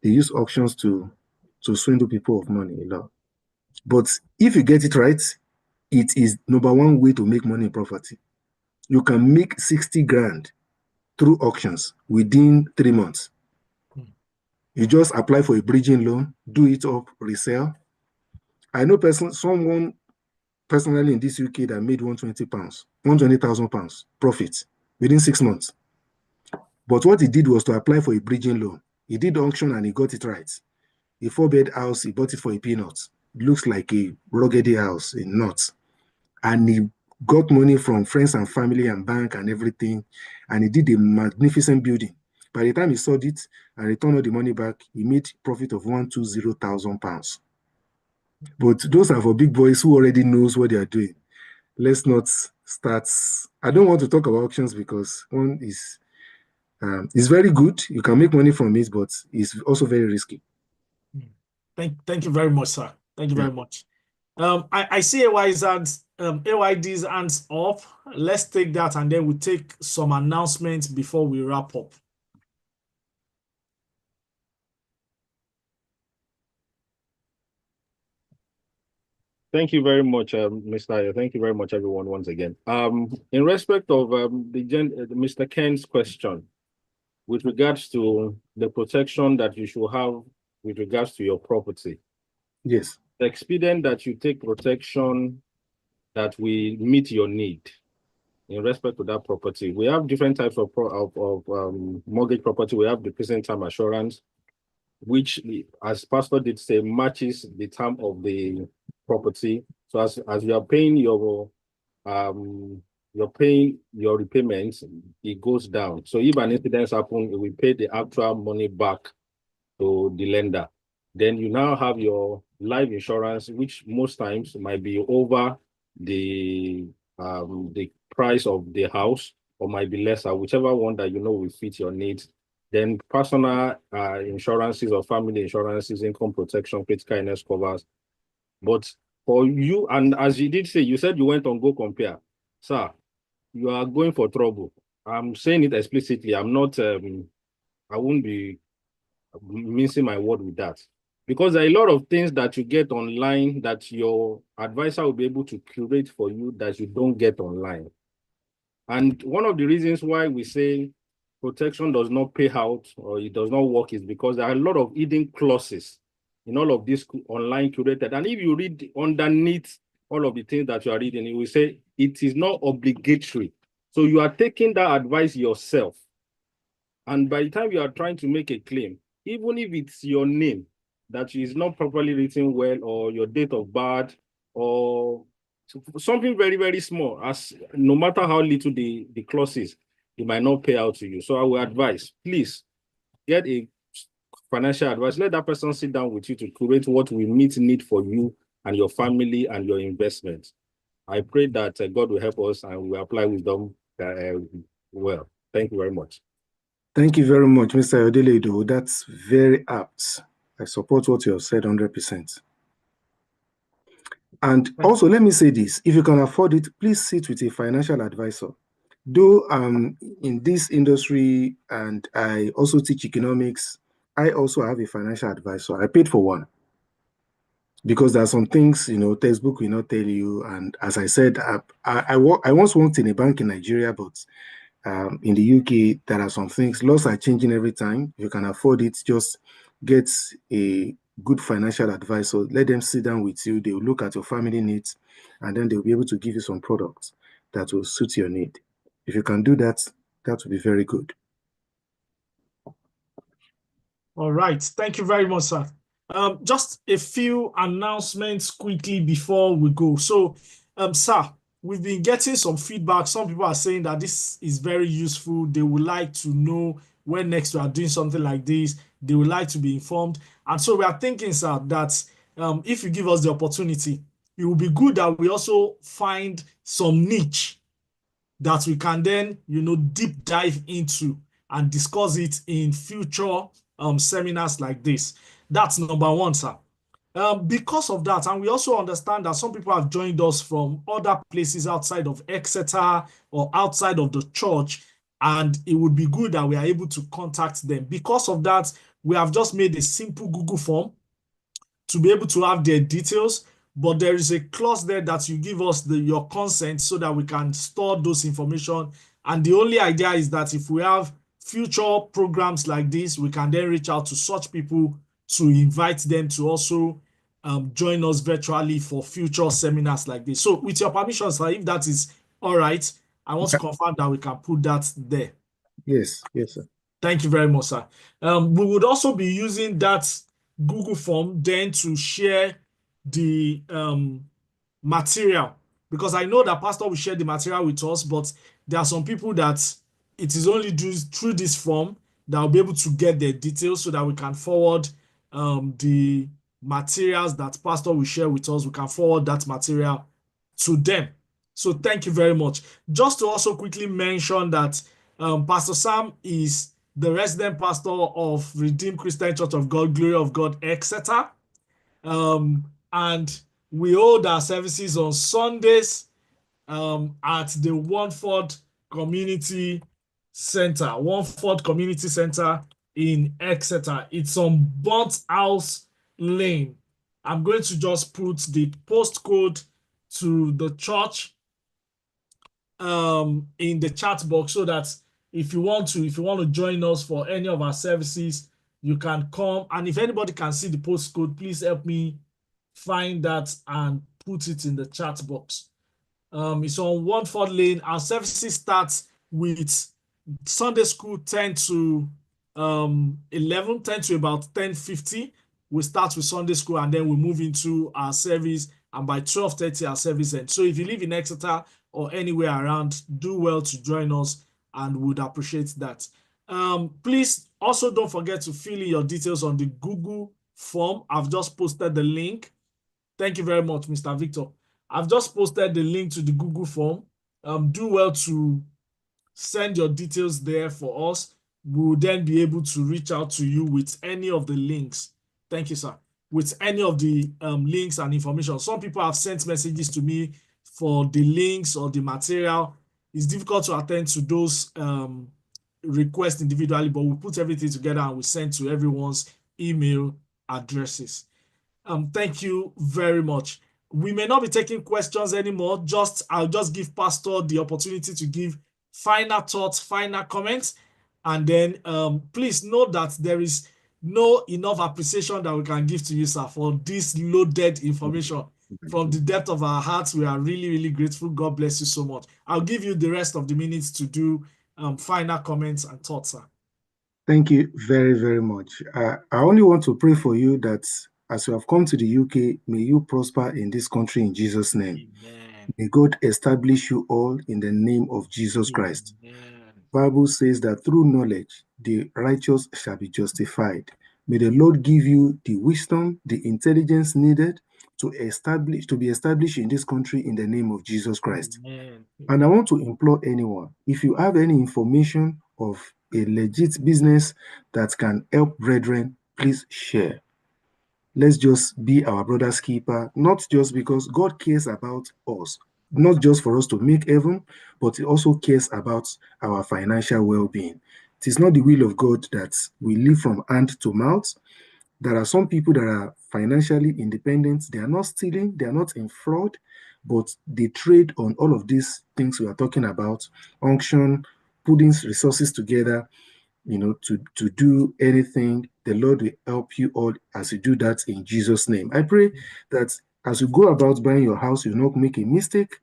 they use auctions to swindle people of money a lot. But if you get it right, it is number one way to make money in property. You can make 60 grand through auctions within 3 months. You just apply for a bridging loan, do it up, resell. I know someone personally in this UK that made £120,000 profit within 6 months. But what he did was to apply for a bridging loan. He did auction and he got it right. A 4-bed house, he bought it for a peanut. It looks like a ruggedy house in nuts. And he got money from friends and family and bank and everything. And he did a magnificent building. By the time he sold it and returned all the money back, he made profit of £120,000. But those are for big boys who already knows what they are doing. Let's not start. I don't want to talk about auctions because one is it's very good. You can make money from it, but it's also very risky. Thank you very much, sir. Thank you very much. I see AYD's hands up. Let's take that and then we'll take some announcements before we wrap up. Thank you very much, Mr. Ayo. Thank you very much, everyone, once again. In respect of Mr. Ken's question, with regards to the protection that you should have with regards to your property. Yes. The expedient that you take protection that will meet your need in respect to that property. We have different types of mortgage property. We have the present time assurance, which, as Pastor did say, matches the term of the property. So as you are paying your repayments, it goes down. So if an incident happens, we pay the actual money back to the lender. Then you now have your life insurance, which most times might be over the price of the house or might be lesser, whichever one that you know will fit your needs. Then personal insurances or family insurances, income protection, critical illness covers. But for you, and as you did say, you said you went on Go Compare. Sir, you are going for trouble. I'm saying it explicitly. I'm not, I won't be mincing my word with that. Because there are a lot of things that you get online that your advisor will be able to curate for you that you don't get online. And one of the reasons why we say protection does not pay out or it does not work is because there are a lot of hidden clauses in all of this online curated. And if you read underneath all of the things that you are reading, it will say it is not obligatory. So you are taking that advice yourself. And by the time you are trying to make a claim, even if it's your name that is not properly written well, or your date of birth, or something very, very small, as no matter how little the clause is, it might not pay out to you. So I will advise, please get a financial advice. Let that person sit down with you to curate what will meet need for you and your family and your investments. I pray that God will help us and we apply wisdom well. Thank you very much. Thank you very much, Mr. Odeledo. That's very apt. I support what you have said 100%. And also, let me say this. If you can afford it, please sit with a financial advisor. Though in this industry and I also teach economics, I also have a financial advisor. I paid for one. Because there are some things, textbook will not tell you. And as I said, I once worked in a bank in Nigeria, but in the UK, there are some things. Laws are changing every time. If you can afford it, just get a good financial advisor. Let them sit down with you. They will look at your family needs, and then they'll be able to give you some products that will suit your need. If you can do that, that will be very good. All right. Thank you very much, sir. Just a few announcements quickly before we go. So, sir, we've been getting some feedback. Some people are saying that this is very useful. They would like to know when next we are doing something like this. They would like to be informed. And so we are thinking, sir, that if you give us the opportunity, it would be good that we also find some niche that we can then, deep dive into and discuss it in future seminars like this. That's number one, sir. Because of that, and we also understand that some people have joined us from other places outside of Exeter or outside of the church, and it would be good that we are able to contact them. Because of that, we have just made a simple Google form to be able to have their details, but there is a clause there that you give us your consent so that we can store those information. And the only idea is that if we have future programs like this, we can then reach out to such people to invite them to also join us virtually for future seminars like this. So with your permission, sir, if that is all right, I want to confirm that we can put that there. Yes, sir. Thank you very much, sir. We would also be using that Google form then to share the material, because I know that Pastor will share the material with us, but there are some people that it is only through this form that will be able to get their details so that we can forward the materials that Pastor will share with us. We can forward that material to them. So thank you very much. Just to also quickly mention that Pastor Sam is the resident pastor of Redeemed Christian Church of God, Glory of God, Exeter. And we hold our services on Sundays at the Wanford Community Center, Wanford Community Center in Exeter. It's on Burnt House Lane. I'm going to just put the postcode to the church in the chat box so that if you want to join us for any of our services, you can come. And if anybody can see the postcode, please help me find that and put it in the chat box. It's on Wanford Lane. Our services start with Sunday school 10 to 11, 10 to about 10:50. We start with Sunday school and then we move into our service, and by 12:30 our service ends. So if you live in Exeter or anywhere around, do well to join us and would appreciate that. Please also don't forget to fill in your details on the Google form. I've just posted the link. Thank you very much, Mr. Victor. I've just posted the link to the Google form. Do well to send your details there for us. We'll then be able to reach out to you with any of the links. Thank you, sir. With any of the links and information. Some people have sent messages to me for the links or the material. It's difficult to attend to those requests individually, but we'll put everything together and we'll send to everyone's email addresses. Thank you very much. We may not be taking questions anymore. I'll just give Pastor the opportunity to give final thoughts, final comments, and then please note that there is no enough appreciation that we can give to you, sir, for this loaded information. From the depth of our hearts, we are really, really grateful. God bless you so much. I'll give you the rest of the minutes to do final comments and thoughts, sir. Thank you very, very much. I only want to pray for you that as you have come to the UK, may you prosper in this country in Jesus' name. Amen. May God establish you all in the name of Jesus Christ. Amen. Bible says that through knowledge, the righteous shall be justified. May the Lord give you the wisdom, the intelligence needed to be established in this country in the name of Jesus Christ. Amen. And I want to implore anyone, if you have any information of a legit business that can help brethren, please share. Let's just be our brother's keeper, not just because God cares about us, not just for us to make heaven, but He also cares about our financial well-being. It is not the will of God that we live from hand to mouth. There are some people that are financially independent. They are not stealing, they are not in fraud, but they trade on all of these things we are talking about, unction, putting resources together. to do anything, the Lord will help you all as you do that in Jesus' name. I pray that as you go about buying your house, you will not make a mistake.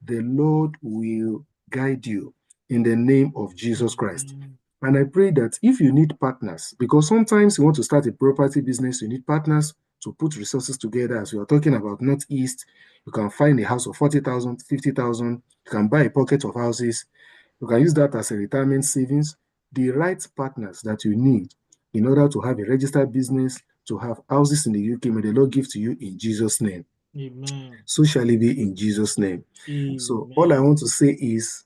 The Lord will guide you in the name of Jesus Christ. And I pray that if you need partners, because sometimes you want to start a property business, you need partners to put resources together. As we are talking about Northeast, you can find a house of 40,000, 50,000. You can buy a pocket of houses. You can use that as a retirement savings. The right partners that you need in order to have a registered business, to have houses in the UK, may the Lord give to you in Jesus' name. Amen. So shall it be in Jesus' name. Amen. So all I want to say is,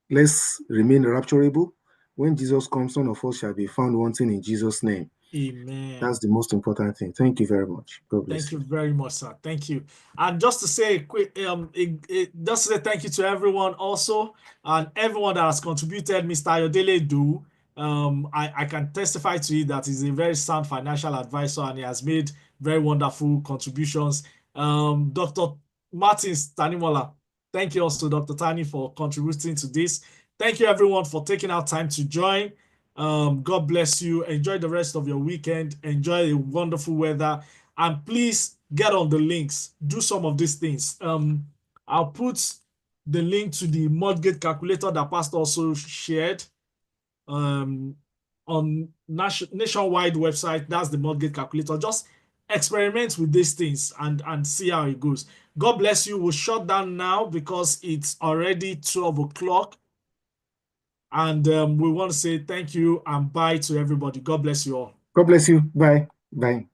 let's remain rapturable. When Jesus comes, none of us shall be found wanting in Jesus' name. Amen. That's the most important thing. Thank you very much. God bless Thank you very much, sir. Thank you. And just to say quick, just to say thank you to everyone also, and everyone that has contributed. Mr. Ayodele Du, I can testify to you that he's a very sound financial advisor and he has made very wonderful contributions. Dr. Martins Tanimola, thank you also, Dr. Tani, for contributing to this. Thank you everyone for taking out time to join. God bless you. Enjoy the rest of your weekend. Enjoy the wonderful weather. And please get on the links. Do some of these things. I'll put the link to the mortgage calculator that Pastor also shared on nationwide website. That's the mortgage calculator. Just experiment with these things and see how it goes. God bless you. We'll shut down now because it's already 12 o'clock. And we want to say thank you and bye to everybody. God bless you all. God bless you. Bye. Bye.